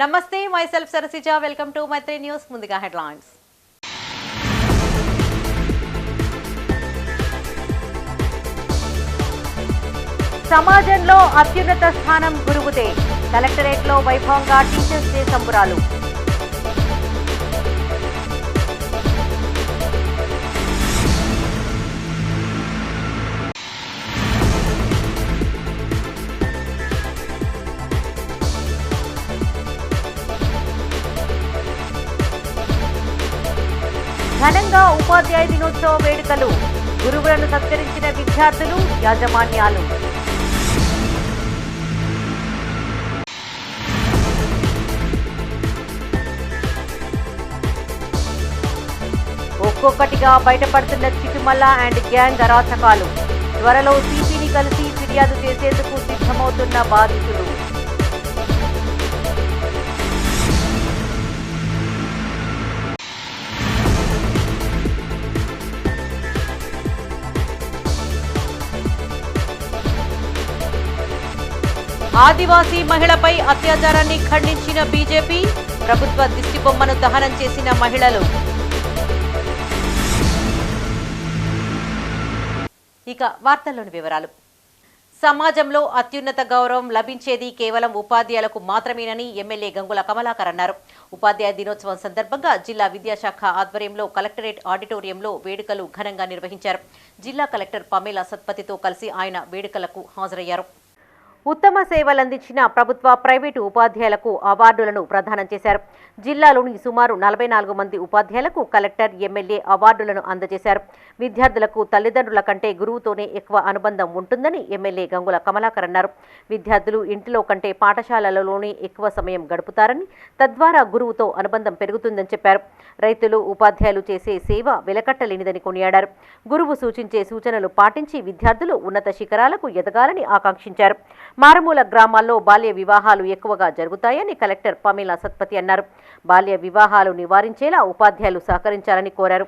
నమస్తే, myself Sarasija. Welcome to Maitri News. ముందుగా headlines. సమాజంలో అత్యున్నత స్థానం గురువుదే. కలెక్టరేట్లో వైభవంగా టీచర్స్ డే సంబరాలు. ఘనంగా ఉపాధ్యాయ దినోత్సవ వేడుకలు. గురువులను సత్కరించిన విద్యార్థులు, యాజమాన్యాలు. ఒక్కొక్కటిగా బయటపడుతున్న చిటుమల్ల అండ్ గ్యాంగ్ అరాచకాలు. త్వరలో సిపిని కలిసి ఫిర్యాదు చేసేందుకు సిద్ధమవుతున్న బాధితులు. ఆదివాసీ మహిళపై అత్యాచారాన్ని ఖండించిన బీజేపీ. ప్రభుత్వ దిష్టిబొమ్మను దహనం చేసిన మహిళలు. ఇక వార్తల్లోని వివరాలు. సమాజంలో అత్యున్నత గౌరవం లభించేది కేవలం ఉపాధ్యాయులకు మాత్రమేనని ఎమ్మెల్యే గంగుల కమలాకర్ అన్నారు. ఉపాధ్యాయ దినోత్సవం సందర్భంగా జిల్లా విద్యాశాఖ ఆధ్వర్యంలో కలెక్టరేట్ ఆడిటోరియంలో వేడుకలు ఘనంగా నిర్వహించారు. జిల్లా కలెక్టర్ పమేలా సత్పతితో కలిసి ఆయన వేడుకలకు హాజరయ్యారు. ఉత్తమ సేవలందించిన ప్రభుత్వ, ప్రైవేటు ఉపాధ్యాయులకు అవార్డులను ప్రదానం చేశారు. జిల్లాలోని సుమారు 44 మంది ఉపాధ్యాయులకు కలెక్టర్, ఎమ్మెల్యే అవార్డులను అందజేశారు. విద్యార్థులకు తల్లిదండ్రుల కంటే గురువుతోనే ఎక్కువ అనుబంధం ఉంటుందని ఎమ్మెల్యే గంగుల కమలాకర్ అన్నారు. విద్యార్థులు ఇంటిలో కంటే పాఠశాలలలోనే ఎక్కువ సమయం గడుపుతారని, తద్వారా గురువుతో అనుబంధం పెరుగుతుందని చెప్పారు. రైతులు, ఉపాధ్యాయులు చేసే సేవ వెలకట్టలేనిదని కొనియాడారు. గురువు సూచించే సూచనలు పాటించి విద్యార్థులు ఉన్నత శిఖరాలకు ఎదగాలని ఆకాంక్షించారు. మారుమూల గ్రామాల్లో బాల్య వివాహాలు ఎక్కువగా జరుగుతాయని కలెక్టర్ పమేలా సత్పతి అన్నారు. బాల్య వివాహాలు నివారించేలా ఉపాధ్యాయులు సహకరించాలని కోరారు.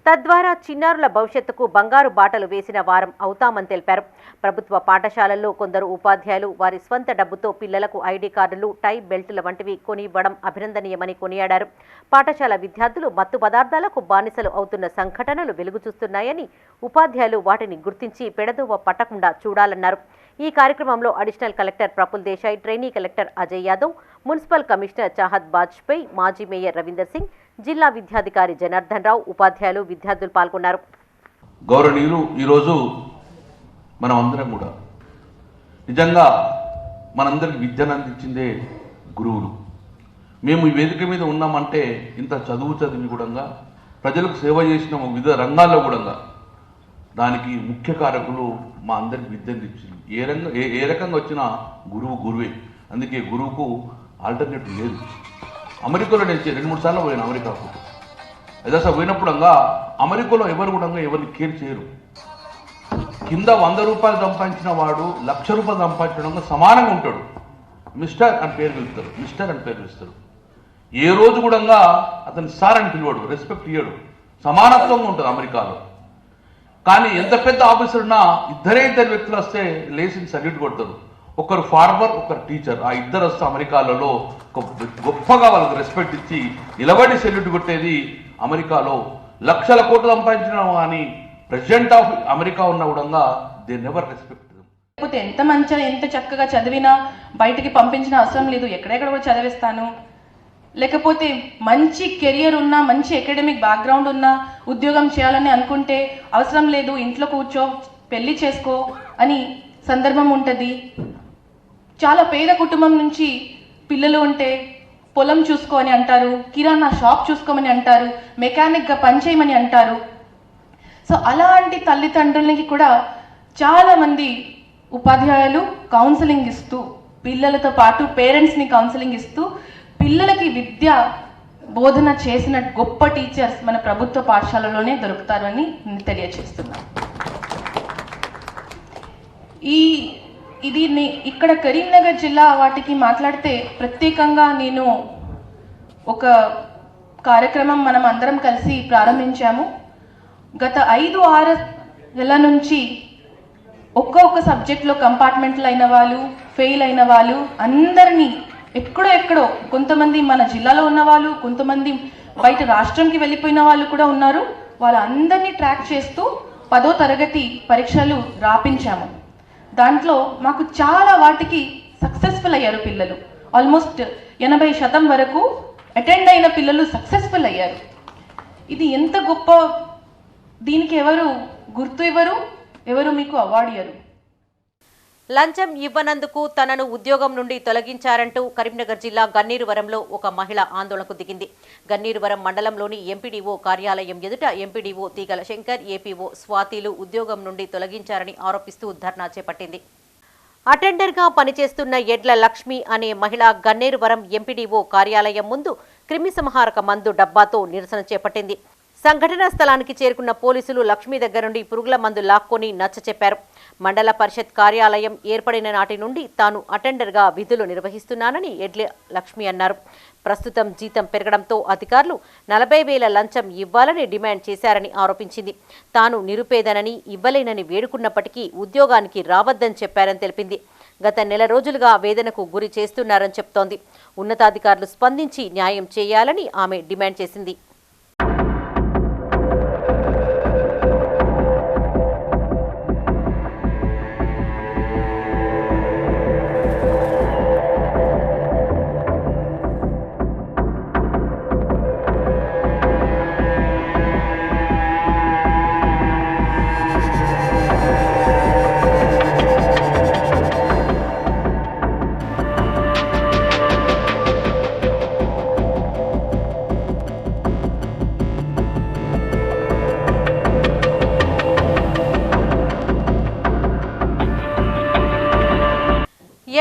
తద్వారా చిన్నారుల భవిష్యత్తుకు బంగారు బాటలు వేసిన వారం అవుతామని తెలిపారు. ప్రభుత్వ పాఠశాలల్లో కొందరు ఉపాధ్యాయులు వారి స్వంత డబ్బుతో పిల్లలకు ఐడి కార్డులు, టై, బెల్టుల వంటివి కొని ఇవ్వడం అభినందనీయమని కొనియాడారు. పాఠశాల విద్యార్థులు మత్తు పదార్థాలకు బానిసలు అవుతున్న సంఘటనలు వెలుగు చూస్తున్నాయని, ఉపాధ్యాయులు వాటిని గుర్తించి పెడదోవ పట్టకుండా చూడాలన్నారు. ఈ కార్యక్రమంలో additional collector Praful Desai, trainee collector Ajay Yadav, municipal commissioner Chahad Bajpai, మాజీ మేయర్ రవీందర్ సింగ్, జిల్లా విద్యాధికారి జనార్దన్ రావు, ఉపాధ్యాయులు, విద్యార్థులు పాల్గొన్నారు. గౌరవనీయులు, ఈరోజు మనం అందరం కూడా నిజంగా మనందరికి విద్యను అందించిందే గురువులు. మేము ఈ వేదిక మీద ఉన్నామంటే ఇంత చదివి కూడా ప్రజలకు సేవ చేసిన వివిధ రంగాల్లో కూడా దానికి ముఖ్య కారకులు మా అందరికి విద్యను ఇచ్చింది. ఏ రకంగా వచ్చినా గురువే. అందుకే గురువుకు ఆల్టర్నేటివ్ లేదు. అమెరికాలో నేను 2-3 సార్లు పోయాను అమెరికాకు. అదే అసలు పోయినప్పుడు అమెరికాలో ఎవరు కూడా ఎవరిని కేర్ చేయరు. కింద 100 రూపాయలు సంపాదించిన వాడు 1,00,000 రూపాయలు సంపాదించడం సమానంగా ఉంటాడు. మిస్టర్ అని పేరు పిలుస్తారు. ఏ రోజు కూడా అతని సార్ అని పిలవాడు, రెస్పెక్ట్ ఇయ్యడు. సమానత్వంగా ఉంటుంది అమెరికాలో. కానీ ఎంత పెద్ద ఆఫీసర్ ఉన్నా ఇద్దరు వ్యక్తులు వస్తే లేచి సల్యూట్ కొడతారు. ఒకరు ఫార్మర్, ఒకరు టీచర్. ఆ ఇద్దరు వస్తే అమెరికాలలో గొప్పగా వాళ్ళకి రెస్పెక్ట్ ఇచ్చి నిలబడి సెల్యూట్ కొట్టేది. అమెరికాలో లక్షల కోట్లు సంపాదించిన కానీ ప్రెసిడెంట్ ఆఫ్ అమెరికా ఉన్న కూడా దే నెవర్ రెస్పెక్ట్. లేకపోతే ఎంత మంచిగా, ఎంత చక్కగా చదివినా బయటికి పంపించిన అవసరం లేదు, ఎక్కడెక్కడ కూడా చదివిస్తాను. లేకపోతే మంచి కెరియర్ ఉన్నా, మంచి అకాడమిక్ బ్యాక్గ్రౌండ్ ఉన్నా, ఉద్యోగం చేయాలని అనుకుంటే అవసరం లేదు, ఇంట్లో కూర్చో, పెళ్లి చేసుకో అని సందర్భం ఉంటుంది. చాలా పేద కుటుంబం నుంచి పిల్లలు ఉంటే పొలం చూసుకోమని అంటారు, కిరాణా షాప్ చూసుకోమని అంటారు, మెకానిక్గా పనిచేయమని అంటారు. సో అలాంటి తల్లిదండ్రులకి కూడా చాలామంది ఉపాధ్యాయులు కౌన్సిలింగ్ ఇస్తూ, పిల్లలతో పాటు పేరెంట్స్ని కౌన్సిలింగ్ ఇస్తూ పిల్లలకి విద్య బోధన చేసిన గొప్ప టీచర్స్ మన ప్రభుత్వ పాఠశాలలోనే దొరుకుతారని తెలియజేస్తున్నాను. ఇది ఇక్కడ కరీంనగర్ జిల్లా వాటికి మాట్లాడితే ప్రత్యేకంగా నేను ఒక కార్యక్రమం మనం అందరం కలిసి ప్రారంభించాము. గత 5-6 నెలల నుంచి ఒక్కొక్క సబ్జెక్ట్లో కంపార్ట్మెంట్లు అయిన వాళ్ళు, ఫెయిల్ అయిన వాళ్ళు అందరినీ ఎక్కడో కొంతమంది మన జిల్లాలో ఉన్న వాళ్ళు, కొంతమంది బయట రాష్ట్రంకి వెళ్ళిపోయిన వాళ్ళు కూడా ఉన్నారు. వాళ్ళందరినీ ట్రాక్ చేస్తూ 10వ తరగతి పరీక్షలు రాపించాము. దాంట్లో మాకు చాలా వాటికి సక్సెస్ఫుల్ అయ్యారు పిల్లలు. ఆల్మోస్ట్ 80% వరకు అటెండ్ అయిన పిల్లలు సక్సెస్ఫుల్ అయ్యారు. ఇది ఎంత గొప్ప, దీనికి ఎవరు గుర్తు ఇవ్వరు, ఎవరు మీకు అవార్డు ఇవ్వరు. లంచం ఇవ్వనందుకు తనను ఉద్యోగం నుండి తొలగించారంటూ కరీంనగర్ జిల్లా గన్నీరువరంలో ఒక మహిళ ఆందోళనకు దిగింది. గన్నీరువరం మండలంలోని ఎంపీడీఓ కార్యాలయం ఎదుట ఎంపీడీఓ తీగల శంకర్, ఏపీఓ స్వాతిలు ఉద్యోగం నుండి తొలగించారని ఆరోపిస్తూ ధర్నా చేపట్టింది. అటెండర్గా పనిచేస్తున్న ఎడ్ల లక్ష్మి అనే మహిళ గన్నేరువరం ఎంపీడీఓ కార్యాలయం ముందు క్రిమిసంహారక మందు డబ్బాతో నిరసన చేపట్టింది. సంఘటనా స్థలానికి చేరుకున్న పోలీసులు లక్ష్మి దగ్గర నుండి పురుగుల మందు లాక్కొని నచ్చచెప్పారు. మండల పరిషత్ కార్యాలయం ఏర్పడిన నాటి నుండి తాను అటెండర్గా విధులు నిర్వహిస్తున్నానని ఎడ్ల లక్ష్మి అన్నారు. ప్రస్తుతం జీతం పెరగడంతో అధికారులు 40,000 లంచం ఇవ్వాలని డిమాండ్ చేశారని ఆరోపించింది. తాను నిరుపేదనని, ఇవ్వలేనని వేడుకున్నప్పటికీ ఉద్యోగానికి రావద్దని చెప్పారని తెలిపింది. గత నెల రోజులుగా వేదనకు గురి చేస్తున్నారని చెప్తోంది. ఉన్నతాధికారులు స్పందించి న్యాయం చేయాలని ఆమె డిమాండ్ చేసింది.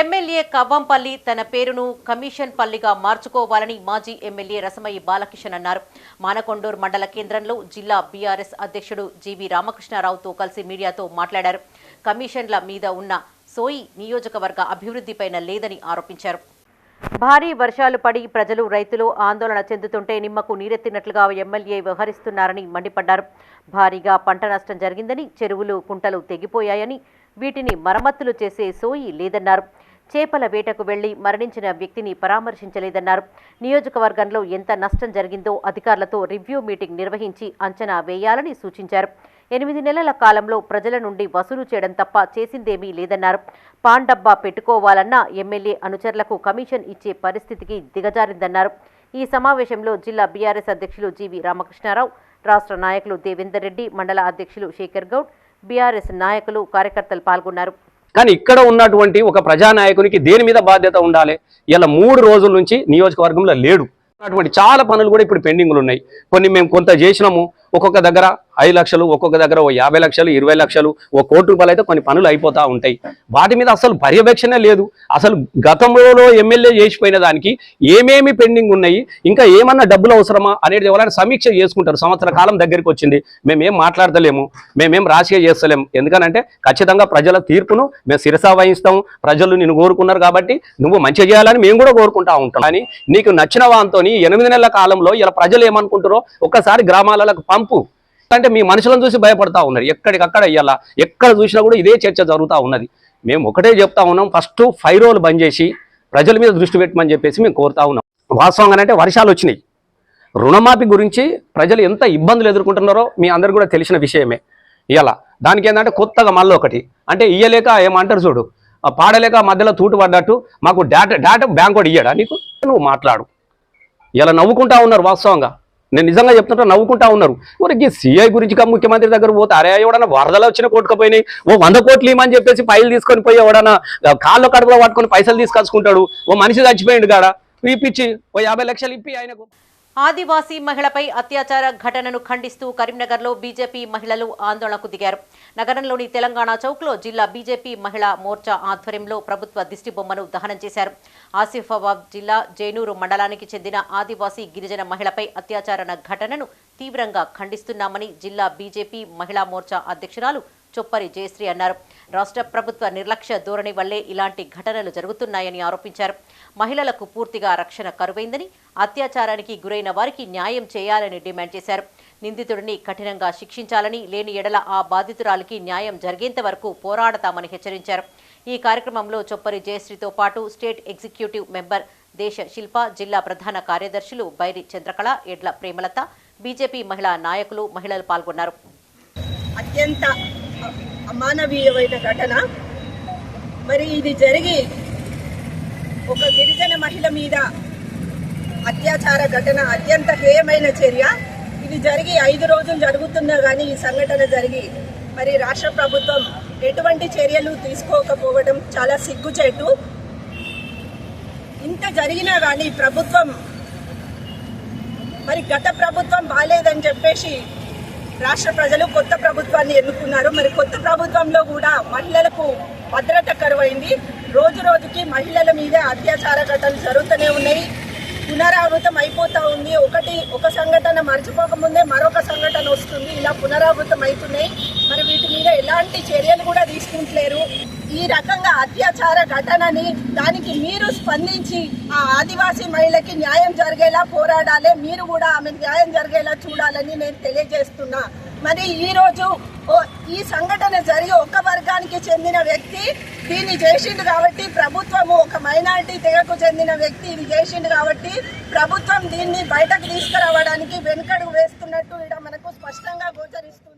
ఎమ్మెల్యే కవ్వంపల్లి తన పేరును కమిషన్ పల్లిగా మార్చుకోవాలని మాజీ ఎమ్మెల్యే రసమయ్య బాలకిషన్ అన్నారు. మానకొండూరు మండల కేంద్రంలో జిల్లా బీఆర్ఎస్ అధ్యక్షుడు జీవీ రామకృష్ణారావుతో కలిసి మీడియాతో మాట్లాడారు. కమిషన్ల మీద ఉన్న సోయి నియోజకవర్గ అభివృద్ధిపైన లేదని ఆరోపించారు. భారీ వర్షాలు పడి ప్రజలు, రైతులు ఆందోళన చెందుతుంటే నిమ్మకు నీరెత్తినట్లుగా ఎమ్మెల్యే వ్యవహరిస్తున్నారని మండిపడ్డారు. భారీగా పంట నష్టం జరిగిందని, చెరువులు, కుంటలు తెగిపోయాయని, వీటిని మరమ్మతులు చేసే సోయి లేదన్నారు. చేపల వేటకు వెళ్లి మరణించిన వ్యక్తిని పరామర్శించలేదన్నారు. నియోజకవర్గంలో ఎంత నష్టం జరిగిందో అధికారులతో రివ్యూ మీటింగ్ నిర్వహించి అంచనా వేయాలని సూచించారు. 8 నెలల కాలంలో ప్రజల నుండి వసూలు చేయడం తప్ప చేసిందేమీ లేదన్నారు. పాన్ డబ్బా పెట్టుకోవాలన్నా ఎమ్మెల్యే అనుచరులకు కమిషన్ ఇచ్చే పరిస్థితికి దిగజారిందన్నారు. ఈ సమావేశంలో జిల్లా బీఆర్ఎస్ అధ్యక్షులు జీవీ రామకృష్ణారావు, రాష్ట్ర నాయకులు దేవేందర్ రెడ్డి, మండల అధ్యక్షులు శేఖర్ గౌడ్, బీఆర్ఎస్ నాయకులు, కార్యకర్తలు పాల్గొన్నారు. కానీ ఇక్కడ ఉన్నటువంటి ఒక ప్రజానాయకునికి దేని మీద బాధ్యత ఉండాలి? ఇలా 3 రోజుల నుంచి నియోజకవర్గంలో లేడు. అటువంటి చాలా పనులు కూడా ఇప్పుడు పెండింగ్లు ఉన్నాయి. కొన్ని మేము కొంత చేసినాము. ఒక్కొక్క దగ్గర 5 లక్షలు, ఒక్కొక్క దగ్గర 50 లక్షలు, 20 లక్షలు, 1 కోటి రూపాయలు అయితే కొన్ని పనులు అయిపోతూ ఉంటాయి. వాటి మీద అసలు పర్యవేక్షణ లేదు. అసలు గతంలో ఎమ్మెల్యే చేసిపోయిన దానికి ఏమేమి పెండింగ్ ఉన్నాయి, ఇంకా ఏమన్నా డబ్బులు అవసరమా అనేది ఎవరైనా సమీక్ష చేసుకుంటారు. సంవత్సర కాలం దగ్గరికి వచ్చింది, మేమేం మాట్లాడతలేము, మేమేం రాజకీయ చేస్తలేము. ఎందుకనంటే ఖచ్చితంగా ప్రజల తీర్పును మేము శిరసా వహిస్తాం. ప్రజలు నిన్ను కోరుకున్నారు కాబట్టి నువ్వు మంచిగా చేయాలని మేము కూడా కోరుకుంటా ఉంటాం. కానీ నీకు నచ్చిన వాంతో 8 నెలల కాలంలో ఇలా ప్రజలు ఏమనుకుంటారో ఒక్కసారి గ్రామాలకు పంపు. అంటే మీ మనుషులను చూసి భయపడతా ఉన్నారు. ఎక్కడికక్కడ ఇయ్యాల ఎక్కడ చూసినా కూడా ఇదే చర్చ జరుగుతూ ఉన్నది. మేము ఒకటే చెప్తా ఉన్నాం, ఫస్ట్ 5 రోజులు బంద్ చేసి ప్రజల మీద దృష్టి పెట్టమని చెప్పేసి మేము కోరుతా ఉన్నాం. వాస్తవంగానంటే వర్షాలు వచ్చినాయి. రుణమాఫీ గురించి ప్రజలు ఎంత ఇబ్బందులు ఎదుర్కొంటున్నారో మీ అందరు కూడా తెలిసిన విషయమే. ఇవాళ దానికి ఏంటంటే కొత్తగా మళ్ళీ ఒకటి అంటే ఇయ్యలేక ఏమంటారు చూడు, పాడలేక మధ్యలో తూటు పడ్డట్టు మాకు డేటా బ్యాంక్ కూడా ఇయ్యడా నీకు? నువ్వు మాట్లాడు. ఇలా నవ్వుకుంటా ఉన్నారు. వాస్తవంగా నేను నిజంగా చెప్తుంటా, నవ్వుకుంటా ఉన్నారు. ఊరికి సిఐ గురించి ముఖ్యమంత్రి దగ్గర పోతే అరే ఎవడన్నా వరదలు వచ్చిన కొట్టుకుపోయినాయి, 100 కోట్లు ఇవ్వమని చెప్పేసి ఫైల్ తీసుకొని పోయి ఎవడన్నా కాళ్ళు కడుపులో పట్టుకొని పైసలు తీసుకొచ్చుకుంటాడు. మనిషి చచ్చిపోయింది కాడ ఇప్పించి 50 లక్షలు ఇప్పి ఆయనకు. ఆదివాసీ మహిళపై అత్యాచార ఘటనను ఖండిస్తూ కరీంనగర్లో బీజేపీ మహిళలు ఆందోళనకు దిగారు. నగరంలోని తెలంగాణ చౌక్లో జిల్లా బీజేపీ మహిళా మోర్చా ఆధ్వర్యంలో ప్రభుత్వ దిష్టిబొమ్మను దహనం చేశారు. ఆసిఫాబాద్ జిల్లా జైనూరు మండలానికి చెందిన ఆదివాసీ గిరిజన మహిళపై అత్యాచార ఘటనను తీవ్రంగా ఖండిస్తున్నామని జిల్లా బీజేపీ మహిళా మోర్చా అధ్యక్షురాలు చొప్పరి జయశ్రీ అన్నారు. రాష్ట్ర ప్రభుత్వ నిర్లక్ష్య ధోరణి వల్లే ఇలాంటి ఘటనలు జరుగుతున్నాయని ఆరోపించారు. మహిళలకు పూర్తిగా రక్షణ కరువైందని, అత్యాచారానికి గురైన వారికి న్యాయం చేయాలని డిమాండ్ చేశారు. నిందితుడిని కఠినంగా శిక్షించాలని, లేని ఎడల ఆ బాధితురాలికి న్యాయం జరిగేంత వరకు పోరాడతామని హెచ్చరించారు. ఈ కార్యక్రమంలో చొప్పరి జయశ్రీతో పాటు స్టేట్ ఎగ్జిక్యూటివ్ మెంబర్ దేశ శిల్ప, జిల్లా ప్రధాన కార్యదర్శులు బైరి చంద్రకళ, ఎడ్ల ప్రేమలత, బీజేపీ మహిళా నాయకులు, మహిళలు పాల్గొన్నారు. అత్యంత అమానవీయమైన ఘటన. మరి ఇది జరిగి ఒక గిరిజన మహిళ మీద అత్యాచార ఘటన, అత్యంత హేయమైన చర్య. ఇది జరిగి 5 రోజులు జరుగుతున్నా కానీ ఈ సంఘటన జరిగి మరి రాష్ట్ర ప్రభుత్వం ఎటువంటి చర్యలు తీసుకోకపోవడం చాలా సిగ్గుచేటు. ఇంత జరిగినా కానీ ప్రభుత్వం మరి గత ప్రభుత్వం బాలేదని చెప్పేసి రాష్ట్ర ప్రజలు కొత్త ప్రభుత్వాన్ని ఎన్నుకున్నారు. మరి కొత్త ప్రభుత్వంలో కూడా మహిళలకు భద్రత కరువైంది. రోజు రోజుకి మహిళల మీద అత్యాచార ఘటనలు జరుగుతూనే ఉన్నాయి. పునరావృతం అయిపోతూ ఉంది. ఒక సంఘటన మర్చిపోకముందే మరొక సంఘటన వస్తుంది. ఇలా పునరావృతం అవుతున్నాయి. మరి వీటి మీద ఎలాంటి చర్యలు కూడా తీసుకుంటలేరు. ఈ రకంగా అత్యాచార ఘటనని దానికి మీరు స్పందించి ఆ ఆదివాసీ మహిళకి న్యాయం జరిగేలా పోరాడాలి. మీరు కూడా ఆమె న్యాయం జరిగేలా చూడాలని నేను తెలియజేస్తున్నా. మరి ఈరోజు ఈ సంఘటన జరిగి ఒక వర్గానికి చెందిన వ్యక్తి దీన్ని చేసిండు కాబట్టి ప్రభుత్వము, ఒక మైనారిటీ తెగకు చెందిన వ్యక్తి ఇది చేసిండు కాబట్టి ప్రభుత్వం దీన్ని బయటకు తీసుకురావడానికి వెనుకడుగు వేస్తున్నట్టు ఇక్కడ మనకు స్పష్టంగా గోచరిస్తుంది.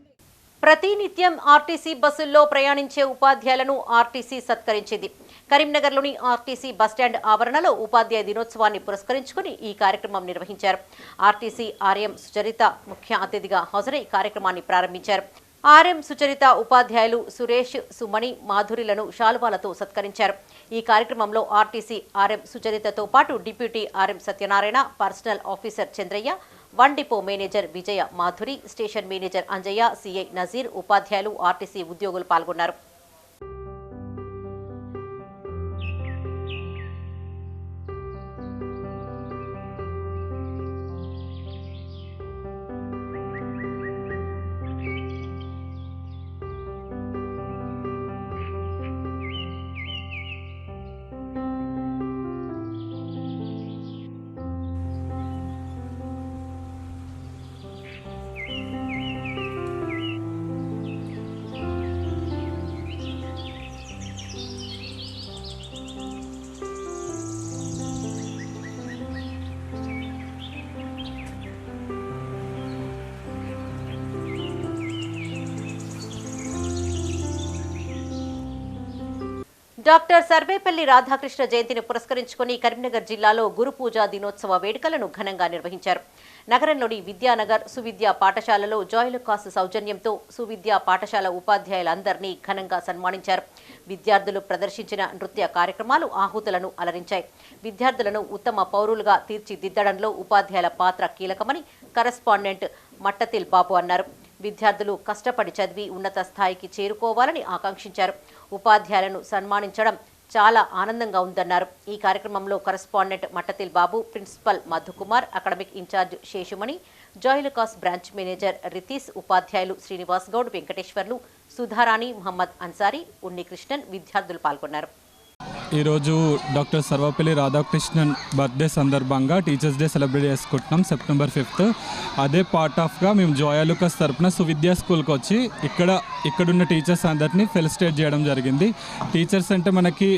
ప్రతినిత్యం ఆర్టీసీ బస్సుల్లో ప్రయాణించే ఉపాధ్యాయులను ఆర్టీసీ సత్కరించింది. కరీంనగర్లోని ఆర్టీసీ బస్టాండ్ ఆవరణలో ఉపాధ్యాయ దినోత్సవాన్ని పురస్కరించుకుని ఈ కార్యక్రమం నిర్వహించారు. ఆర్టీసీ ఆర్ఎం సుచరిత ముఖ్య అతిథిగా హాజరై కార్యక్రమాన్ని ప్రారంభించారు. ఆర్ఎం సుచరిత ఉపాధ్యాయులు సురేష్, సుమణి, మాధురిలను శాలువాలతో సత్కరించారు. ఈ కార్యక్రమంలో ఆర్టీసీ ఆర్ఎం సుచరితతో పాటు deputy RM Satyanarayana, personal officer Chandraiah, 1 depot manager Vijaya Madhuri, station manager Anjaiah, CI Nazir, ఉపాధ్యాయులు, ఆర్టీసీ ఉద్యోగులు పాల్గొన్నారు. డాక్టర్ సర్వేపల్లి రాధాకృష్ణ జయంతిని పురస్కరించుకుని కరీంనగర్ జిల్లాలో గురు పూజా దినోత్సవ వేడుకలను ఘనంగా నిర్వహించారు. నగరంలోని విద్యానగర్ సువిద్యా పాఠశాలలో జాయ్లుకాస్ సౌజన్యంతో సువిద్యా పాఠశాల ఉపాధ్యాయులందరినీ ఘనంగా సన్మానించారు. విద్యార్థులు ప్రదర్శించిన నృత్య కార్యక్రమాలు ఆహుతులను అలరించాయి. విద్యార్థులను ఉత్తమ పౌరులుగా తీర్చిదిద్దడంలో ఉపాధ్యాయుల పాత్ర కీలకమని కరెస్పాండెంట్ మట్టతిల్ బాబు అన్నారు. విద్యార్థులు కష్టపడి చదివి ఉన్నత స్థాయికి చేరుకోవాలని ఆకాంక్షించారు. ఉపాధ్యాయులను సన్మానించడం చాలా ఆనందంగా ఉందన్నారు. ఈ కార్యక్రమంలో correspondent Mattathil Babu, principal Madhukumar, academic incharge Seshumani, Joyalukkas branch manager Ritesh, ఉపాధ్యాయులు శ్రీనివాస్ గౌడ్, వెంకటేశ్వర్లు, సుధారాణి, మహమ్మద్ అన్సారీ, ఉన్నికృష్ణన్ విద్యార్థులు పాల్గొన్నారు. ఈరోజు డాక్టర్ సర్వేపల్లి రాధాకృష్ణన్ బర్త్డే సందర్భంగా టీచర్స్ డే సెలబ్రేట్ చేసుకుంటున్నాం September 5th. అదే పార్ట్ ఆఫ్గా మేము జాయ్లుకాస్ తరపున సువిద్యా స్కూల్కి వచ్చి ఇక్కడున్న టీచర్స్ అందరినీ ఫెలిసిటేట్ చేయడం జరిగింది. టీచర్స్ అంటే మనకి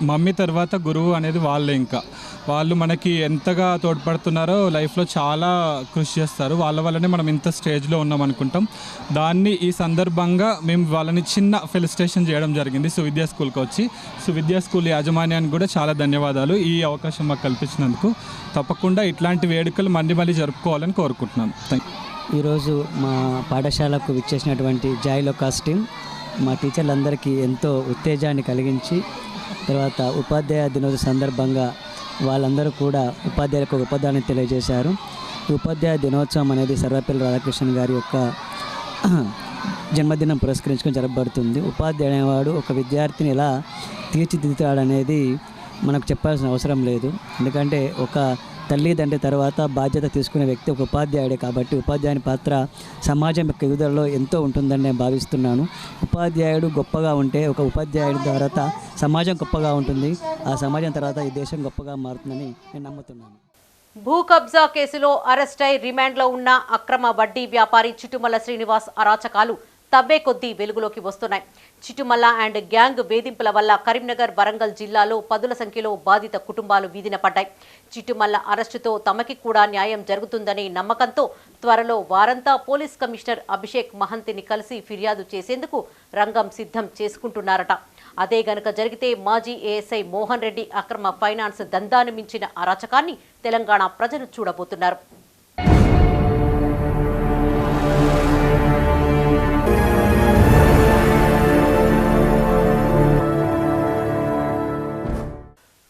మమ్మీ తర్వాత గురువు అనేది వాళ్ళే. ఇంకా వాళ్ళు మనకి ఎంతగా తోడ్పడుతున్నారో లైఫ్లో చాలా కృషి చేస్తారు. వాళ్ళ వల్లనే మనం ఇంత స్టేజ్లో ఉన్నాం అనుకుంటాం. దాన్ని ఈ సందర్భంగా మేము వాళ్ళని చిన్న ఫెలిసిటేషన్ చేయడం జరిగింది సువిద్యా స్కూల్కి వచ్చి. విద్యా స్కూల్ యాజమాన్యానికి కూడా చాలా ధన్యవాదాలు ఈ అవకాశం మాకు కల్పించినందుకు. తప్పకుండా ఇట్లాంటి వేడుకలు మళ్ళీ జరుపుకోవాలని కోరుకుంటున్నాను. ఈరోజు మా పాఠశాలకు విచ్చేసినటువంటి జాయ్లుకాస్ టీం మా టీచర్లందరికీ ఎంతో ఉత్తేజాన్ని కలిగించి, తర్వాత ఉపాధ్యాయ దినోత్సవ సందర్భంగా వాళ్ళందరూ కూడా ఉపాధ్యాయులకు ఒక ఉపాధ్యాయాన్ని తెలియజేశారు. ఈ ఉపాధ్యాయ దినోత్సవం అనేది సర్వేపల్లి రాధాకృష్ణన్ గారి యొక్క జన్మదినం పురస్కరించుకొని జరపబడుతుంది. ఉపాధ్యాయుడు అనేవాడు ఒక విద్యార్థిని ఎలా తీర్చిదిద్దుతాడనేది మనకు చెప్పాల్సిన అవసరం లేదు. ఎందుకంటే ఒక తల్లిదండ్రి తర్వాత బాధ్యత తీసుకునే వ్యక్తి ఒక ఉపాధ్యాయుడే. కాబట్టి ఉపాధ్యాయుని పాత్ర సమాజం యొక్క ఎదుగుదలలో ఎంతో ఉంటుందని నేను భావిస్తున్నాను. ఉపాధ్యాయుడు గొప్పగా ఉంటే ఒక ఉపాధ్యాయుడి తర్వాత సమాజం గొప్పగా ఉంటుంది. ఆ సమాజం తర్వాత ఈ దేశం గొప్పగా మారుతుందని నేను నమ్ముతున్నాను. భూ కబ్జా కేసులో అరెస్టై రిమాండ్లో ఉన్న అక్రమ వడ్డీ వ్యాపారి చిట్టుమల్ల శ్రీనివాస్ అరాచకాలు తవ్వే కొద్దీ వెలుగులోకి వస్తున్నాయి. చిట్టుమల్ల అండ్ గ్యాంగ్ వేధింపుల వల్ల కరీంనగర్, వరంగల్ జిల్లాలో పదుల సంఖ్యలో బాధిత కుటుంబాలు వీధిన పడ్డాయి. చిట్టుమల్ల అరెస్టుతో తమకి కూడా న్యాయం జరుగుతుందనే నమ్మకంతో త్వరలో వారంతా పోలీస్ కమిషనర్ అభిషేక్ మహంతిని కలిసి ఫిర్యాదు చేసేందుకు రంగం సిద్ధం చేసుకుంటున్నారట. అదే గనక జరిగితే మాజీ ఏఎస్ఐ మోహన్ రెడ్డి అక్రమ ఫైనాన్స్ దందాను మించిన అరాచకాన్ని తెలంగాణ ప్రజలు చూడబోతున్నారు.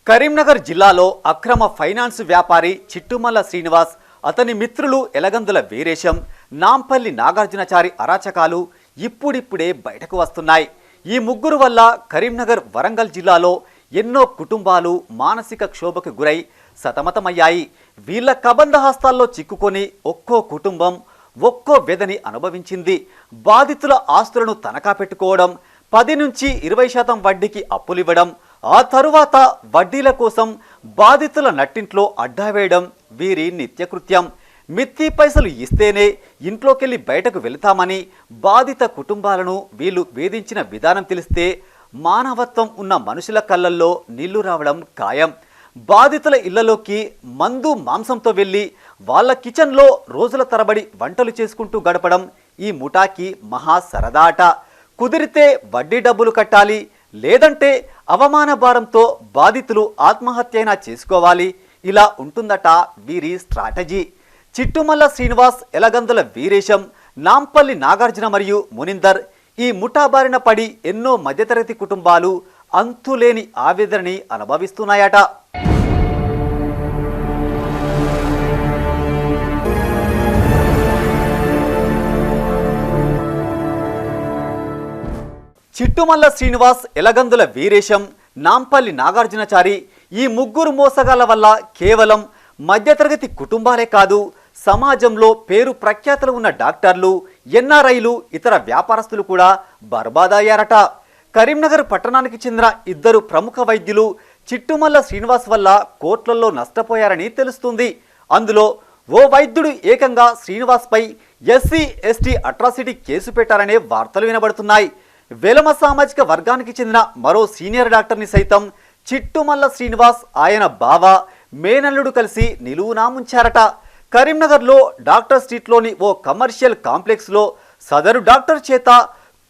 కరీంనగర్ జిల్లాలో అక్రమ ఫైనాన్స్ వ్యాపారి చిట్టుమల్ల శ్రీనివాస్, అతని మిత్రులు ఎలగందుల వీరేశం, నాంపల్లి నాగార్జునచారి అరాచకాలు ఇప్పుడిప్పుడే బయటకు వస్తున్నాయి. ఈ ముగ్గురు వల్ల కరీంనగర్, వరంగల్ జిల్లాలో ఎన్నో కుటుంబాలు మానసిక క్షోభకు గురై సతమతమయ్యాయి. వీళ్ళ కబంధ హస్తాల్లో చిక్కుకొని ఒక్కో కుటుంబం ఒక్కో వ్యధని అనుభవించింది. బాధితుల ఆస్తులను తనఖా పెట్టుకోవడం, 10 నుంచి 20% వడ్డీకి అప్పులివ్వడం, ఆ తరువాత వడ్డీల కోసం బాధితుల నట్టింట్లో అడ్డా వేయడం వీరి నిత్యకృత్యం. మిత్తి పైసలు ఇస్తేనే ఇంట్లోకెళ్ళి బయటకు వెళతామని బాధిత కుటుంబాలను వీళ్ళు వేధించిన విధానం తెలిస్తే మానవత్వం ఉన్న మనుషుల కళ్ళల్లో నీళ్లు రావడం ఖాయం. బాధితుల ఇళ్లలోకి మందు మాంసంతో వెళ్ళి వాళ్ళ కిచెన్లో రోజుల తరబడి వంటలు చేసుకుంటూ గడపడం ఈ ముఠాకి మహా సరదాట. కుదిరితే వడ్డీ డబ్బులు కట్టాలి, లేదంటే అవమాన భారంతో బాధితులు ఆత్మహత్యైనా చేసుకోవాలి. ఇలా ఉంటుందట వీరి స్ట్రాటజీ. చిట్టుమల్ల శ్రీనివాస్, ఎలగందుల వీరేశం, నాంపల్లి నాగార్జున మరియు మునిందర్ ఈ ముఠా బారిన పడి ఎన్నో మధ్యతరగతి కుటుంబాలు అంతులేని ఆవేదనని అనుభవిస్తున్నాయట. చిట్టుమల్ల శ్రీనివాస్, ఎలగందుల వీరేశం, నాంపల్లి నాగార్జునచారి ఈ ముగ్గురు మోసగాళ్ల వల్ల కేవలం మధ్యతరగతి కుటుంబాలే కాదు, సమాజంలో పేరు ప్రఖ్యాతులు ఉన్న డాక్టర్లు, ఎన్ఆర్ఐలు, ఇతర వ్యాపారస్తులు కూడా బర్బాదయ్యారట. కరీంనగర్ పట్టణానికి చెందిన 2 ప్రముఖ వైద్యులు చిట్టుమల్ల శ్రీనివాస్ వల్ల కోట్లలో నష్టపోయారని తెలుస్తుంది. అందులో ఓ వైద్యుడు ఏకంగా శ్రీనివాస్పై ఎస్సీ ఎస్టీ అట్రాసిటీ కేసు పెట్టారనే వార్తలు వినబడుతున్నాయి. వెలమ సామాజిక వర్గానికి చెందిన మరో సీనియర్ డాక్టర్ని సైతం చిట్టుమల్ల శ్రీనివాస్, ఆయన బావ, మేనల్లుడు కలిసి నిలువునా ముంచారట. కరీంనగర్లో డాక్టర్ స్ట్రీట్లోని ఓ కమర్షియల్ కాంప్లెక్స్లో సదరు డాక్టర్ చేత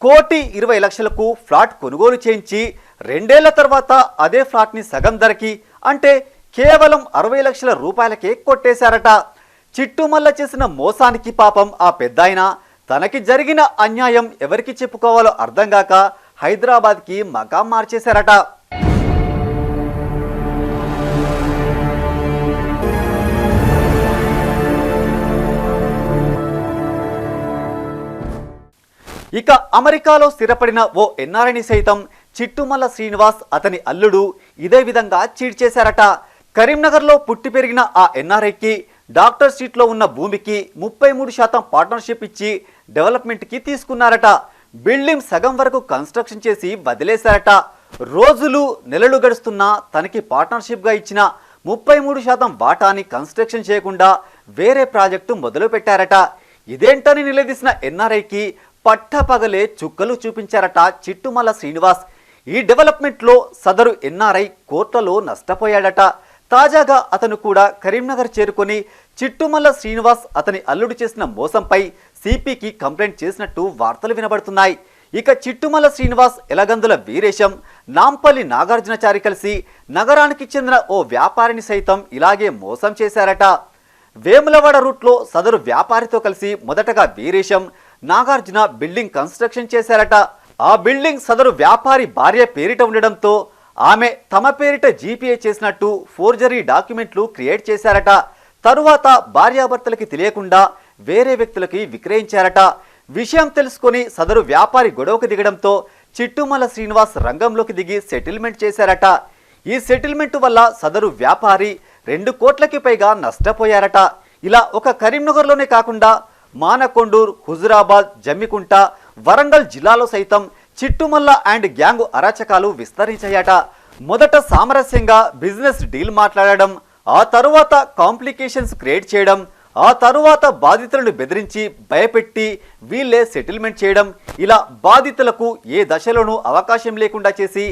1,20,00,000కు ఫ్లాట్ కొనుగోలు చేయించి 2 ఏళ్ల తర్వాత అదే ఫ్లాట్ని సగం ధరకి, అంటే కేవలం 60 లక్షల రూపాయలకే కొట్టేశారట. చిట్టుమల్ల చేసిన మోసానికి పాపం ఆ పెద్దాయన తనకి జరిగిన అన్యాయం ఎవరికి చెప్పుకోవాలో అర్థం కాక హైదరాబాద్కి మకాం మార్చేశారట. ఇక అమెరికాలో స్థిరపడిన ఓ ఎన్ఆర్ఐని సైతం చిట్టుమల్ల శ్రీనివాస్, అతని అల్లుడు ఇదే విధంగా చీట్ చేశారట. కరీంనగర్లో పుట్టి పెరిగిన ఆ ఎన్ఆర్ఐకి డాక్టర్ స్ట్రీట్లో ఉన్న భూమికి 33% పార్ట్నర్షిప్ ఇచ్చి డెవలప్మెంట్కి తీసుకున్నారట. బిల్డింగ్ సగం వరకు కన్స్ట్రక్షన్ చేసి వదిలేశారట. రోజులు నెలలు గడుస్తున్నా తనకి పార్ట్నర్షిప్గా ఇచ్చిన 33% వాటాని కన్స్ట్రక్షన్ చేయకుండా వేరే ప్రాజెక్టు మొదలు పెట్టారట. ఇదేంటని నిలదీసిన ఎన్ఆర్ఐకి పట్టపగలే చుక్కలు చూపించారట చిట్టుమల్ల శ్రీనివాస్. ఈ డెవలప్మెంట్లో సదరు ఎన్ఆర్ఐ కోట్లలో నష్టపోయాడట. తాజాగా అతను కూడా కరీంనగర్ చేరుకొని చిట్టుమల్ల శ్రీనివాస్, అతని అల్లుడు చేసిన మోసంపై సిపికి కంప్లైంట్ చేసినట్టు వార్తలు వినబడుతున్నాయి. ఇక చిట్టుమల్ల శ్రీనివాస్, ఎలగందుల వీరేశం, నాంపల్లి నాగార్జునచారి కలిసి నగరానికి చెందిన ఓ వ్యాపారిని సైతం ఇలాగే మోసం చేశారట. వేములవాడ రూట్లో సదరు వ్యాపారితో కలిసి మొదటగా వీరేశం, నాగార్జున బిల్డింగ్ కన్స్ట్రక్షన్ చేశారట. ఆ బిల్డింగ్ సదరు వ్యాపారి భార్య పేరిట ఉండడంతో ఆమె తమ పేరిట జీపీఏ చేసినట్టు ఫోర్జరీ డాక్యుమెంట్లు క్రియేట్ చేశారట. తరువాత భార్యాభర్తలకి తెలియకుండా వేరే వ్యక్తులకి విక్రయించారట. విషయం తెలుసుకొని సదరు వ్యాపారి గొడవకు దిగడంతో చిట్టుమల్ల శ్రీనివాస్ రంగంలోకి దిగి సెటిల్మెంట్ చేశారట. ఈ సెటిల్మెంట్ వల్ల సదరు వ్యాపారి 2 కోట్లకి పైగా నష్టపోయారట. ఇలా ఒక కరీంనగర్లోనే కాకుండా మానకొండూర్, హుజురాబాద్, జమ్మికుంట, వరంగల్ జిల్లాలో సైతం చిట్టుమల్ల అండ్ గ్యాంగ్ అరాచకాలు విస్తరించాయట. మొదట సామరస్యంగా బిజినెస్ డీల్ మాట్లాడడం, ఆ తరువాత కాంప్లికేషన్స్ క్రియేట్ చేయడం, ఆ తరువాత బాధితులను బెదిరించి భయపెట్టి వీళ్ళే సెటిల్మెంట్ చేయడం, ఇలా బాధితులకు ఏ దశలోనూ అవకాశం లేకుండా చేసి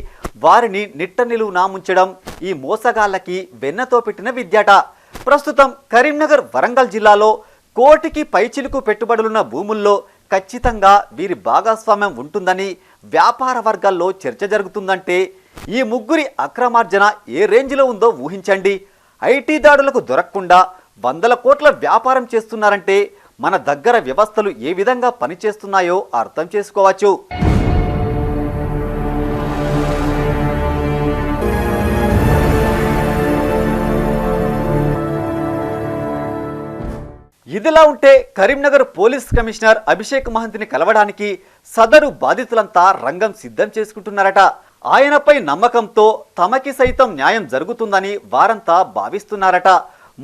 వారిని నిట్టనిలువునా ముంచడం ఈ మోసగాళ్ళకి వెన్నతో పెట్టిన విద్యాట. ప్రస్తుతం కరీంనగర్, వరంగల్ జిల్లాలో కోటికి పైచిలుకు పెట్టుబడులున్న భూముల్లో ఖచ్చితంగా వీరి భాగస్వామ్యం ఉంటుందని వ్యాపార వర్గాల్లో చర్చ జరుగుతుందంటే ఈ ముగ్గురి అక్రమార్జన ఏ రేంజ్లో ఉందో ఊహించండి. ఐటీ దాడులకు దొరకకుండా 100 కోట్ల వ్యాపారం చేస్తున్నారంటే మన దగ్గర వ్యవస్థలు ఏ విధంగా పనిచేస్తున్నాయో అర్థం చేసుకోవచ్చు. ఇదిలా ఉంటే కరీంనగర్ పోలీస్ కమిషనర్ అభిషేక్ మహంతిని కలవడానికి సదరు బాధితులంతా రంగం సిద్ధం చేసుకుంటున్నారట. ఆయనపై నమ్మకంతో తమకి సైతం న్యాయం జరుగుతుందని వారంతా భావిస్తున్నారట.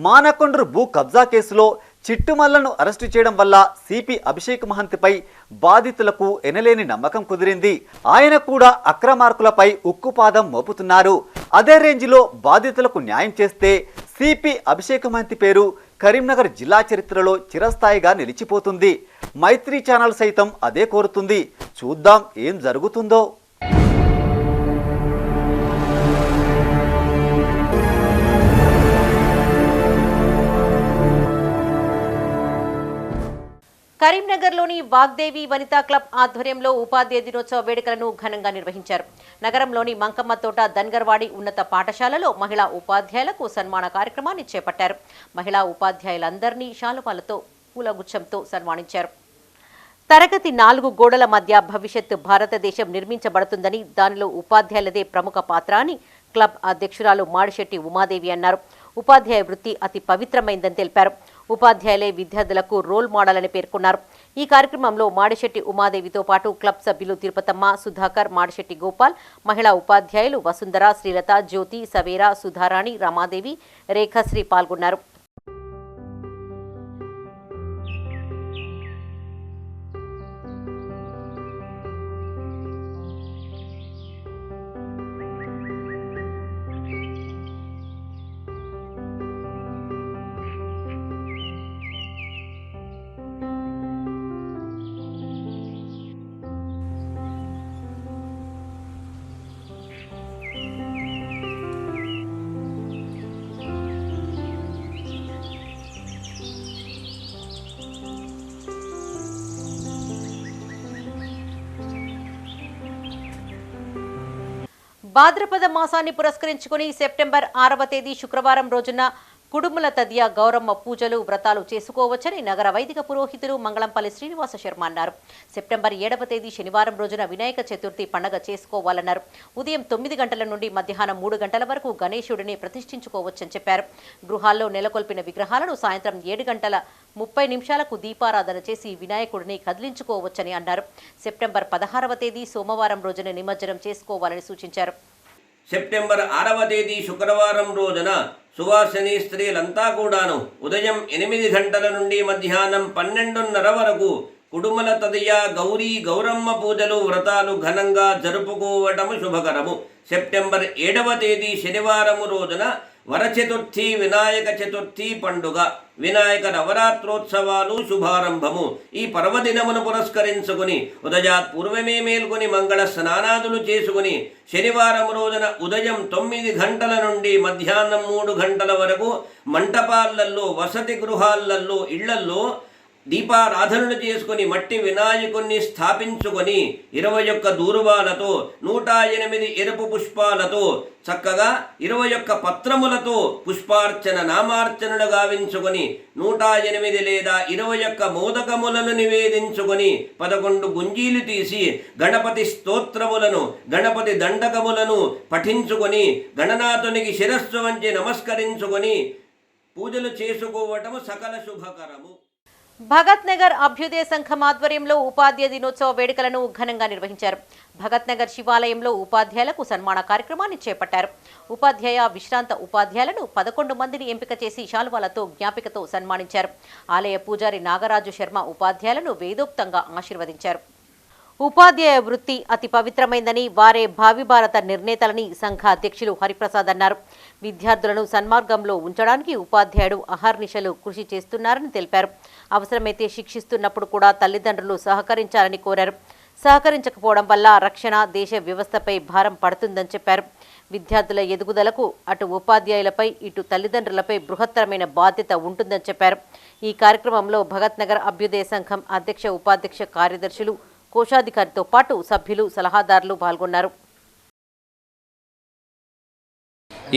మానకొండ్రు భూ కబ్జా కేసులో చిట్టుమల్లను అరెస్టు చేయడం వల్ల సిపి అభిషేక్ మహంతిపై బాధితులకు ఎనలేని నమ్మకం కుదిరింది. ఆయన కూడా అక్రమార్కులపై ఉక్కుపాదం మోపుతున్నారు. అదే రేంజ్లో బాధితులకు న్యాయం చేస్తే సిపి అభిషేక్ మహంతి పేరు కరీంనగర్ జిల్లా చరిత్రలో చిరస్థాయిగా నిలిచిపోతుంది. మైత్రి ఛానల్ సైతం అదే కోరుతుంది. చూద్దాం ఏం జరుగుతుందో. కరీంనగర్లోని వాగ్దేవి వనితా క్లబ్ ఆధ్వర్యంలో ఉపాధ్యాయ దినోత్సవ వేడుకలను ఘనంగా నిర్వహించారు. నగరంలోని మంకమ్మ తోట ధన్గర్వాడి ఉన్నత పాఠశాలలో మహిళా ఉపాధ్యాయులకు సన్మాన కార్యక్రమాన్ని చేపట్టారు. మహిళా ఉపాధ్యాయులందరినీ శాలువాలతో పూలగుచ్చంతో సన్మానించారు. తరగతి 4 గోడల మధ్య భవిష్యత్తు భారతదేశం నిర్మించబడుతుందని, దానిలో ఉపాధ్యాయులదే ప్రముఖ పాత్ర అని క్లబ్ అధ్యక్షురాలు మాడిశెట్టి ఉమాదేవి అన్నారు. ఉపాధ్యాయ వృత్తి అతి పవిత్రమైందని తెలిపారు. ఉపాధ్యాయులే విద్యార్థులకు రోల్ మోడల్ అని పేర్కొన్నారు. ఈ కార్యక్రమంలో మాడిశెట్టి ఉమాదేవితో పాటు క్లబ్ సభ్యులు తిరుపతమ్మ, సుధాకర్, మాడిశెట్టి గోపాల్, మహిళా ఉపాధ్యాయులు వసుంధర, శ్రీలత, జ్యోతి, సవేరా, సుధారాణి, రమాదేవి, రేఖశ్రీ పాల్గొన్నారు. భాద్రపద మాసాన్ని పురస్కరించుకుని సెప్టెంబర్ 6వ తేదీ శుక్రవారం రోజున కుడుముల తదియ గౌరమ్మ పూజలు, వ్రతాలు చేసుకోవచ్చని నగర వైదిక పురోహితులు మంగళంపల్లి శ్రీనివాస శర్మ అన్నారు. సెప్టెంబర్ 7వ తేదీ శనివారం రోజున వినాయక చతుర్థి పండుగ చేసుకోవాలన్నారు. ఉదయం 9 గంటల నుండి మధ్యాహ్నం 3 గంటల వరకు గణేశుడిని ప్రతిష్ఠించుకోవచ్చని చెప్పారు. గృహాల్లో నెలకొల్పిన విగ్రహాలను సాయంత్రం 7:30 దీపారాధన చేసి వినాయకుడిని కదిలించుకోవచ్చని అన్నారు. సెప్టెంబర్ 16వ తేదీ సోమవారం రోజున నిమజ్జనం చేసుకోవాలని సూచించారు. సెప్టెంబర్ 6వ తేదీ శుక్రవారం రోజున సువాసిని స్త్రీలంతా కూడాను ఉదయం 8 గంటల నుండి మధ్యాహ్నం 12:30 వరకు కుడుమల తదియ గౌరమ్మ పూజలు, వ్రతాలు ఘనంగా జరుపుకోవటము శుభకరము. సెప్టెంబర్ 7వ తేదీ శనివారం రోజున వరచతుర్థి, వినాయక చతుర్థి పండుగ, వినాయక నవరాత్రోత్సవాలు శుభారంభము. ఈ పర్వదినమును పురస్కరించుకుని ఉదయాత్ పూర్వమే మేల్కొని మంగళ స్నానాదులు చేసుకుని శనివారం రోజున ఉదయం 9 గంటల నుండి మధ్యాహ్నం 3 గంటల వరకు మంటపాలల్లో, వసతి గృహాలలో, ఇళ్లల్లో దీపారాధనలు చేసుకుని మట్టి వినాయకుణ్ణి స్థాపించుకొని 21 దూర్వాలతో, 108 ఎరుపు పుష్పాలతో, చక్కగా 21 పత్రములతో పుష్పార్చన, నామార్చనలు గావించుకొని 108 లేదా 21 మోదకములను నివేదించుకొని 11 గుంజీలు తీసి గణపతి స్తోత్రములను, గణపతి దండకములను పఠించుకొని గణనాథునికి శిరస్సు వంచి నమస్కరించుకొని పూజలు చేసుకోవటము సకల శుభకరము. భగత్ నగర్ అభ్యుదయ సంఘం ఆధ్వర్యంలో ఉపాధ్యాయ దినోత్సవ వేడుకలను ఘనంగా నిర్వహించారు. భగత్ నగర్ శివాలయంలో ఉపాధ్యాయులకు సన్మాన కార్యక్రమాన్ని చేపట్టారు. ఉపాధ్యాయ, విశ్రాంత ఉపాధ్యాయులను 11 మందిని ఎంపిక చేసి శాలువాలతో జ్ఞాపికతో సన్మానించారు. ఆలయ పూజారి నాగరాజు శర్మ ఉపాధ్యాయులను వేదోక్తంగా ఆశీర్వదించారు. ఉపాధ్యాయ వృత్తి అతి పవిత్రమైందని, వారే భావి భారత నిర్ణేతలని సంఘ అధ్యక్షులు హరిప్రసాద్ అన్నారు. విద్యార్థులను సన్మార్గంలో ఉంచడానికి ఉపాధ్యాయుడు అహర్నిశలు కృషి చేస్తున్నారని తెలిపారు. అవసరమైతే శిక్షిస్తున్నప్పుడు కూడా తల్లిదండ్రులు సహకరించాలని కోరారు. సహకరించకపోవడం వల్ల రక్షణ, దేశ వ్యవస్థపై భారం పడుతుందని చెప్పారు. విద్యార్థుల ఎదుగుదలకు అటు ఉపాధ్యాయులపై, ఇటు తల్లిదండ్రులపై బృహత్తరమైన బాధ్యత ఉంటుందని చెప్పారు. ఈ కార్యక్రమంలో భగత్ నగర్ అభ్యుదయ సంఘం అధ్యక్ష, ఉపాధ్యక్ష కార్యదర్శులు, కోశాధికారితో పాటు సభ్యులు, సలహాదారులు పాల్గొన్నారు.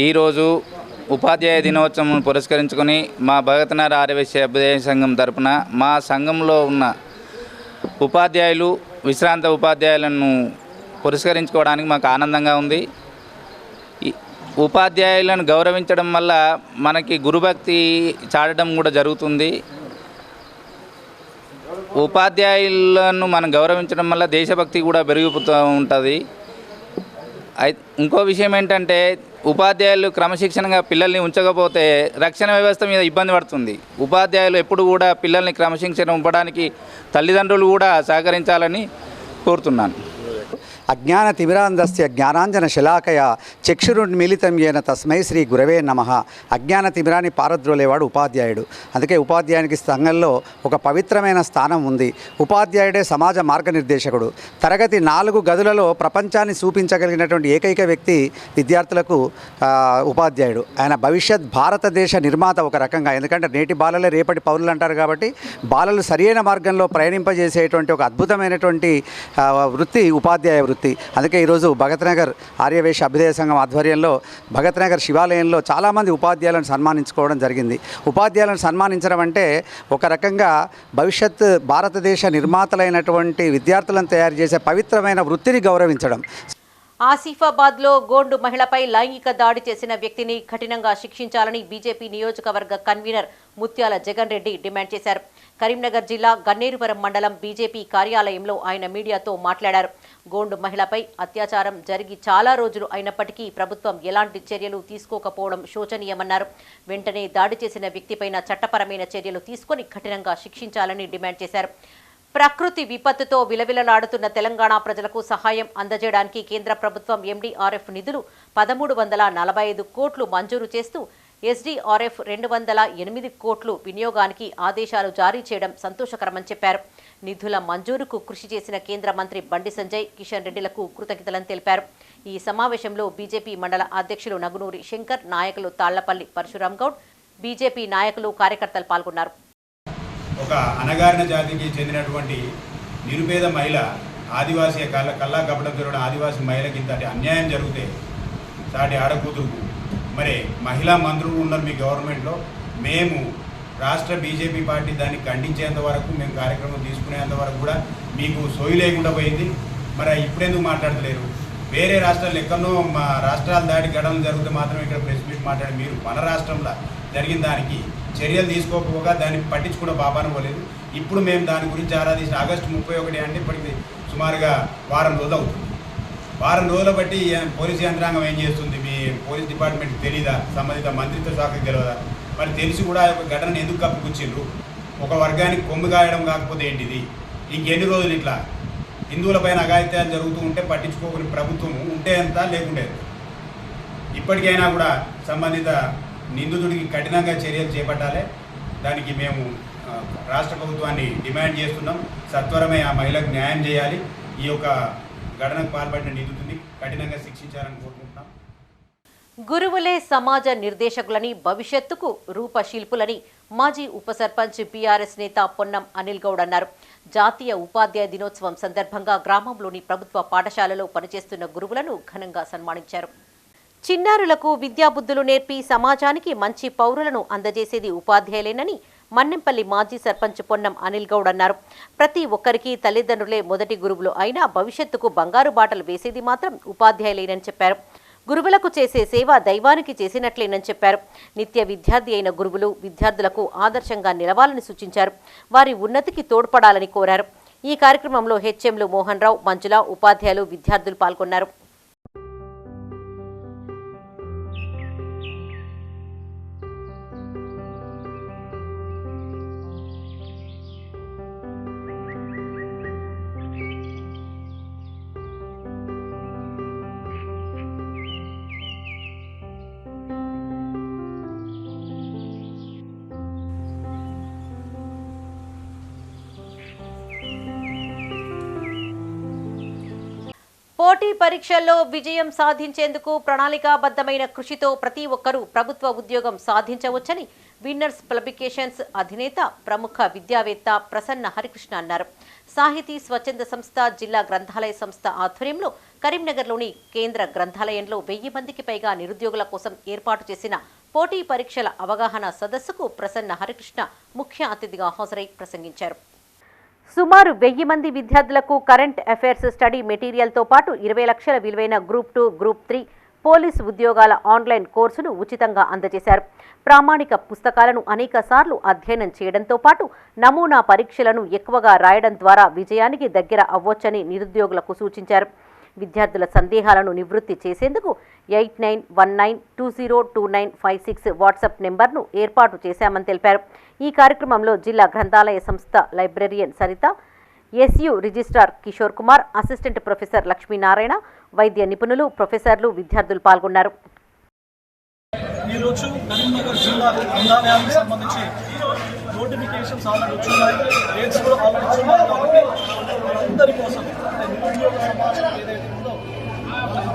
ఈరోజు ఉపాధ్యాయ దినోత్సవం పురస్కరించుకొని మా భగత్ నగర్ ఆర్యవైశ్య అభ్యుదయ సంఘం తరపున మా సంఘంలో ఉన్న ఉపాధ్యాయులు, విశ్రాంత ఉపాధ్యాయులను పురస్కరించుకోవడానికి మాకు ఆనందంగా ఉంది. ఉపాధ్యాయులను గౌరవించడం వల్ల మనకి గురుభక్తి చాటడం కూడా జరుగుతుంది. ఉపాధ్యాయులను మనం గౌరవించడం వల్ల దేశభక్తి కూడా పెరిగిపోతూ ఉంటుంది. ఇంకో విషయం ఏంటంటే, ఉపాధ్యాయులు క్రమశిక్షణగా పిల్లల్ని ఉంచకపోతే రక్షణ వ్యవస్థ మీద ఇబ్బంది పడుతుంది. ఉపాధ్యాయులు ఎప్పుడు కూడా పిల్లల్ని క్రమశిక్షణ ఉంచడానికి తల్లిదండ్రులు కూడా సహకరించాలని కోరుతున్నాను. అజ్ఞానతిమిరాంధస్య జ్ఞానాంజన శలాకయ చక్షురున్మిళితం ఏన తస్మై శ్రీ గురవే నమః. అజ్ఞాన తిమిరాన్ని పారద్రోలేవాడు ఉపాధ్యాయుడు. అందుకే ఉపాధ్యాయునికి సంఘంలో ఒక పవిత్రమైన స్థానం ఉంది. ఉపాధ్యాయుడే సమాజ మార్గనిర్దేశకుడు. తరగతి 4 గదులలో ప్రపంచాన్ని చూపించగలిగినటువంటి ఏకైక వ్యక్తి విద్యార్థులకు ఉపాధ్యాయుడు. ఆయన భవిష్యత్ భారతదేశ నిర్మాత ఒక రకంగా. ఎందుకంటే నేటి బాలలే రేపటి పౌరులు అంటారు కాబట్టి బాలలు సరైన మార్గంలో ప్రయాణింపజేసేటువంటి ఒక అద్భుతమైనటువంటి వృత్తి ఉపాధ్యాయ వృత్తి. అందుకే ఈరోజు భగత్ నగర్ ఆర్యవైశ్య అభ్యుదయ సంఘం ఆధ్వర్యంలో భగత్ నగర్ శివాలయంలో చాలామంది ఉపాధ్యాయులను సన్మానించుకోవడం జరిగింది. ఉపాధ్యాయులను సన్మానించడం అంటే ఒక రకంగా భవిష్యత్ భారతదేశ నిర్మాతలైనటువంటి విద్యార్థులను తయారు చేసే పవిత్రమైన వృత్తిని గౌరవించడం. ఆసిఫాబాద్లో గోండు మహిళపై లైంగిక దాడి చేసిన వ్యక్తిని కఠినంగా శిక్షించాలని బీజేపీ నియోజకవర్గ కన్వీనర్ ముత్యాల జగన్ రెడ్డి డిమాండ్ చేశారు. కరీంనగర్ జిల్లా గన్నేరువరం మండలం బీజేపీ కార్యాలయంలో ఆయన మీడియాతో మాట్లాడారు. గోండు మహిళపై అత్యాచారం జరిగి చాలా రోజులు అయినప్పటికీ ప్రభుత్వం ఎలాంటి చర్యలు తీసుకోకపోవడం శోచనీయమన్నారు. వెంటనే దాడి చేసిన వ్యక్తిపైన చట్టపరమైన చర్యలు తీసుకొని కఠినంగా శిక్షించాలని డిమాండ్ చేశారు. ప్రకృతి విపత్తుతో విలవిలలాడుతున్న తెలంగాణ ప్రజలకు సహాయం అందజేయడానికి కేంద్ర ప్రభుత్వం ఎండీఆర్ఎఫ్ నిధులు 1345 కోట్లు మంజూరు చేస్తూ ఎస్డీఆర్ఎఫ్ 208 కోట్లు వినియోగానికి ఆదేశాలు జారీ చేయడం సంతోషకరమని చెప్పారు. నిధుల మంజూరుకు కృషి చేసిన కేంద్ర మంత్రి బండి సంజయ్, కిషన్ రెడ్డిలకు కృతజ్ఞతలను తెలిపారు. ఈ సమావేశంలో బీజేపీ మండల అధ్యక్షులు నగునూరి శంకర్, నాయకులు తాళ్లపల్లి పరశురాం గౌడ్, బీజేపీ నాయకులు, కార్యకర్తలు పాల్గొన్నారు. ఒక అణగారిన జాతికి చెందినటువంటి నిరుపేద మహిళ, ఆదివాసీ కల్లా కపటం జరగడం ఆదివాసీ మహిళకి ఇంతటి అన్యాయం జరిగితే సాటి ఆడకూతురుకు మరి మహిళా మంత్రులు ఉన్నారు మీ గవర్నమెంట్లో. మేము రాష్ట్ర బీజేపీ పార్టీ దాన్ని ఖండించేంత వరకు, మేము కార్యక్రమం తీసుకునేంత వరకు కూడా మీకు సోయి లేకుండా పోయింది. మరి ఇప్పుడెందుకు మాట్లాడలేరు? వేరే రాష్ట్రాలు ఎక్కడో మా రాష్ట్రాలు దాటి ఘటనలు జరిగితే మాత్రం ఇక్కడ ప్రెస్ మీట్ మాట్లాడి మీరు మన రాష్ట్రంలో జరిగిన దానికి చర్యలు తీసుకోకపోగా దాన్ని పట్టించుకున్న పాపాన పోలేదు. ఇప్పుడు మేము దాని గురించి ఆరాధించిన ఆగస్టు 31 అంటే ఇప్పటికి సుమారుగా వారం రోజులు అవుతుంది. వారం రోజుల బట్టి పోలీసు యంత్రాంగం ఏం చేస్తుంది? మీ పోలీస్ డిపార్ట్మెంట్ తెలీదా? సంబంధిత మంత్రిత్వ శాఖకు తెలియదా? మరి తెలిసి కూడా ఒక ఘటనను ఎందుకు కప్పిపుచ్చిండ్రు? ఒక వర్గానికి కొమ్ము గాయడం కాకపోతే ఏంటిది? ఇంకెన్ని రోజులు ఇట్లా హిందువులపైన అఘాయిత్యాలు జరుగుతూ ఉంటే పట్టించుకోని ప్రభుత్వం ఉంటే ఎంత, లేకుంటే ఇప్పటికైనా కూడా సంబంధిత నిందితుడికి కఠినంగా చర్యలు చేపట్టాలి. దానికి మేము రాష్ట్ర ప్రభుత్వాన్ని డిమాండ్ చేస్తున్నాం. సత్వరమే ఆ మహిళకు న్యాయం చేయాలి. ఈ యొక్క ఘటనకు పాల్పడిన నిందితుడిని కఠినంగా శిక్షించాలని కోరుకుంటున్నాం. గురువులే సమాజ నిర్దేశకులని, భవిష్యత్తుకు రూపశిల్పులని మాజీ ఉప సర్పంచ్ బీఆర్ఎస్ నేత పొన్నం అనిల్ గౌడ్ అన్నారు. జాతీయ ఉపాధ్యాయ దినోత్సవం సందర్భంగా గ్రామంలోని ప్రభుత్వ పాఠశాలలో పనిచేస్తున్న గురువులను ఘనంగా సన్మానించారు. చిన్నారులకు విద్యాబుద్ధులు నేర్పి సమాజానికి మంచి పౌరులను అందజేసేది ఉపాధ్యాయులేనని మన్నెంపల్లి మాజీ సర్పంచ్ పొన్నం అనిల్ గౌడ్ అన్నారు. ప్రతి ఒక్కరికి తల్లిదండ్రులే మొదటి గురువులు అయినా భవిష్యత్తుకు బంగారు బాటలు వేసేది మాత్రం ఉపాధ్యాయులేనని చెప్పారు. గురువులకు చేసే సేవ దైవానికి చేసినట్లేనని చెప్పారు. నిత్య విద్యార్థి అయిన గురువులు విద్యార్థులకు ఆదర్శంగా నిలవాలని సూచించారు. వారి ఉన్నతికి తోడ్పడాలని కోరారు. ఈ కార్యక్రమంలో హెచ్ఎంలు మోహన్ రావు, మంజుల, ఉపాధ్యాయులు, విద్యార్థులు పాల్గొన్నారు. పోటీ పరీక్షల్లో విజయం సాధించేందుకు ప్రణాళికాబద్ధమైన కృషితో ప్రతి ఒక్కరూ ప్రభుత్వ ఉద్యోగం సాధించవచ్చని విన్నర్స్ పబ్లికేషన్స్ అధినేత ప్రముఖ విద్యావేత్త ప్రసన్న హరికృష్ణ అన్నారు. సాహితీ స్వచ్ఛంద సంస్థ జిల్లా గ్రంథాలయ సంస్థ ఆధ్వర్యంలో కరీంనగర్లోని కేంద్ర గ్రంథాలయంలో 1000 మందికి పైగా నిరుద్యోగుల కోసం ఏర్పాటు చేసిన పోటీ పరీక్షల అవగాహన సదస్సుకు ప్రసన్న హరికృష్ణ ముఖ్య అతిథిగా హాజరై ప్రసంగించారు. సుమారు 1000 మంది విద్యార్థులకు కరెంట్ అఫైర్స్ స్టడీ మెటీరియల్తో పాటు 20 లక్షల విలువైన గ్రూప్ 2, గ్రూప్ 3 పోలీసు ఉద్యోగాల ఆన్లైన్ కోర్సును ఉచితంగా అందజేశారు. ప్రామాణిక పుస్తకాలను అనేక సార్లు అధ్యయనం చేయడంతో పాటు నమూనా పరీక్షలను ఎక్కువగా రాయడం ద్వారా విజయానికి దగ్గర అవ్వొచ్చని నిరుద్యోగులకు సూచించారు. విద్యార్థుల సందేహాలను నివృత్తి చేసేందుకు 8919202956 వాట్సాప్ నెంబర్ను ఏర్పాటు చేశామని తెలిపారు. ఈ కార్యక్రమంలో జిల్లా గ్రంథాలయ సంస్థ librarian Saritha, SU registrar Kishore Kumar, assistant professor Lakshminarayana, వైద్య నిపుణులు, ప్రొఫెసర్లు, విద్యార్థులు పాల్గొన్నారు. ఈరోజు కరీంనగర్ జిల్లా గ్రంథాలయానికి సంబంధించి నోటిఫికేషన్స్ ఆల్రెడీ వచ్చున్నాయి, డేట్స్ కూడా ఆల్రెడీ వచ్చున్నాయి. కాబట్టి అందరి కోసం నిరుద్యోగ సమాజం ఏదైతే ఉందో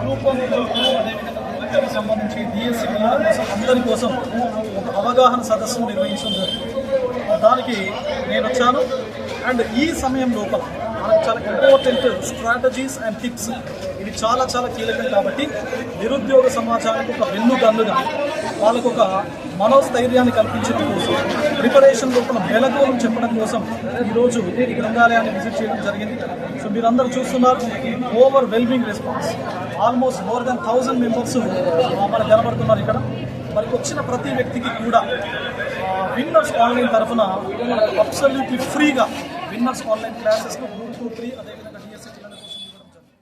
గ్రూప్ 1, గ్రూప్ 2 అదేవిధంగా గ్రూప్ 3కి సంబంధించి డిఎస్సి పిల్లల కోసం అందరి కోసం ఒక అవగాహన సదస్సును నిర్వహించడం జరుగుతుంది. దానికి నేను వచ్చాను. అండ్ ఈ సమయం లోపల మనకు చాలా ఇంపార్టెంట్ స్ట్రాటజీస్ అండ్ టిప్స్ ఇవి చాలా కీలకం. కాబట్టి నిరుద్యోగ సమాజానికి ఒక వెన్నుదన్నుగా వాళ్ళకు ఒక మనోస్థైర్యాన్ని కల్పించడం కోసం, ప్రిపరేషన్ లోపల మెలకువలను చెప్పడం కోసం ఈరోజు ఈ గ్రంథాలయాన్ని విజిట్ చేయడం జరిగింది. సో మీరందరూ చూస్తున్నారు, overwhelming response. Almost more than 1000 members మనకు కనబడుతున్నారు ఇక్కడ. మరి వచ్చిన ప్రతి వ్యక్తికి కూడా విన్నర్స్ ఆన్లైన్ తరఫున అబ్సల్యూట్లీ ఫ్రీగా విన్నర్స్ ఆన్లైన్ క్లాసెస్ను గ్రూప్ 2, 3 అదేవిధంగా డిఎస్సి పిల్లల కోసం ఇవ్వడం జరిగింది.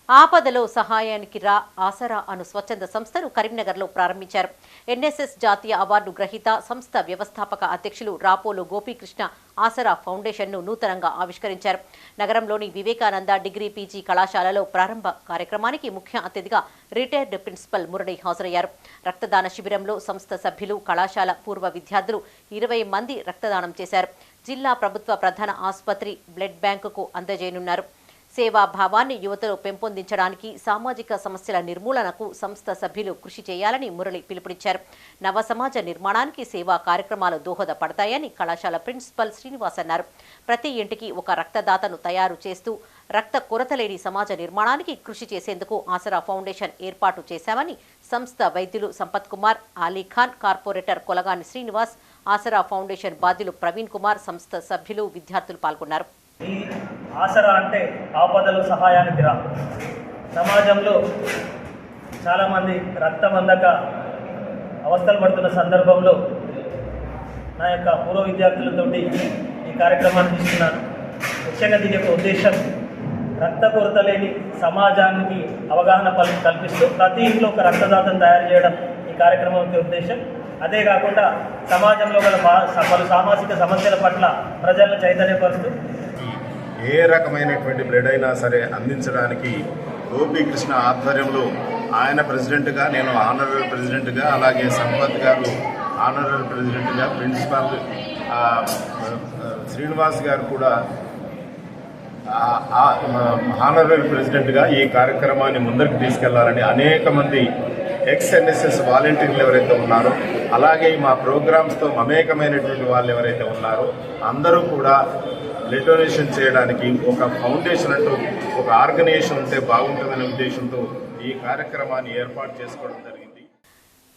ఆపదలో సహాయానికి రా ఆసరా అను స్వచ్ఛంద సంస్థను కరీంనగర్లో ప్రారంభించారు. ఎన్ఎస్ఎస్ జాతీయ అవార్డు గ్రహీత సంస్థ వ్యవస్థాపక అధ్యక్షులు రాపోలు గోపీకృష్ణ ఆసరా ఫౌండేషన్ను నూతనంగా ఆవిష్కరించారు. నగరంలోని వివేకానంద డిగ్రీ పీజీ కళాశాలలో ప్రారంభ కార్యక్రమానికి ముఖ్య అతిథిగా రిటైర్డ్ ప్రిన్సిపల్ మురళి హాజరయ్యారు. రక్తదాన శిబిరంలో సంస్థ సభ్యులు, కళాశాల పూర్వ విద్యార్థులు 20 మంది రక్తదానం చేశారు. జిల్లా ప్రభుత్వ ప్రధాన ఆసుపత్రి బ్లడ్ బ్యాంకుకు అందజేయనున్నారు. సేవాభావాన్ని యువతలో పెంపొందించడానికి, సామాజిక సమస్యల నిర్మూలనకు సంస్థ సభ్యులు కృషి చేయాలని మురళి పిలుపునిచ్చారు. నవ సమాజ నిర్మాణానికి సేవా కార్యక్రమాలు దోహదపడతాయని కళాశాల ప్రిన్సిపల్ శ్రీనివాస్ అన్నారు. ప్రతి ఇంటికి ఒక రక్తదాతను తయారు చేస్తూ రక్త కొరత లేని సమాజ నిర్మాణానికి కృషి చేసేందుకు ఆసరా ఫౌండేషన్ ఏర్పాటు చేశామని సంస్థ వైద్యులు సంపత్ కుమార్, అలీఖాన్, కార్పొరేటర్ కొలగాని శ్రీనివాస్, ఆసరా ఫౌండేషన్ బాధ్యులు ప్రవీణ్ కుమార్, సంస్థ సభ్యులు, విద్యార్థులు పాల్గొన్నారు. ఈ ఆసరా అంటే ఆపదలు సహాయానికి రా. సమాజంలో చాలామంది రక్తం అందక అవస్థలు పడుతున్న సందర్భంలో నా యొక్క పూర్వ విద్యార్థులతోటి ఈ కార్యక్రమాన్ని తీసుకున్నాను. ముఖ్యంగా దీని యొక్క ఉద్దేశం రక్త కొరత లేని సమాజానికి అవగాహన కల్పిస్తూ ప్రతి ఇంట్లో ఒక రక్తదాతను తయారు చేయడం ఈ కార్యక్రమం యొక్క ఉద్దేశం. అదే కాకుండా సమాజంలో గల పలు సామాజిక సమస్యల పట్ల ప్రజలను చైతన్యపరుస్తూ ఏ రకమైనటువంటి బ్లడ్ అయినా సరే అందించడానికి గోపీకృష్ణ ఆధ్వర్యంలో ఆయన ప్రెసిడెంట్గా, నేను ఆనరరీ ప్రెసిడెంట్గా, అలాగే సంపత్ గారు ఆనరరీ ప్రెసిడెంట్గా, ప్రిన్సిపాల్ శ్రీనివాస్ గారు కూడా ఆనరరీ ప్రెసిడెంట్గా ఈ కార్యక్రమాన్ని ముందరికి తీసుకెళ్లాలని అనేక మంది ఎక్స్ఎన్ఎస్ఎస్ వాలంటీర్లు ఎవరైతే ఉన్నారో, అలాగే మా ప్రోగ్రామ్స్తో మమేకమైనటువంటి వాళ్ళు ఎవరైతే ఉన్నారో అందరూ కూడా బ్లడ్ డొనేషన్ చేయడానికి ఒక ఫౌండేషన్ అంటూ ఒక ఆర్గనైజేషన్ ఉంటే బాగుంటుందనే ఉద్దేశంతో ఈ కార్యక్రమాన్ని ఏర్పాటు చేసుకోవడం జరిగింది.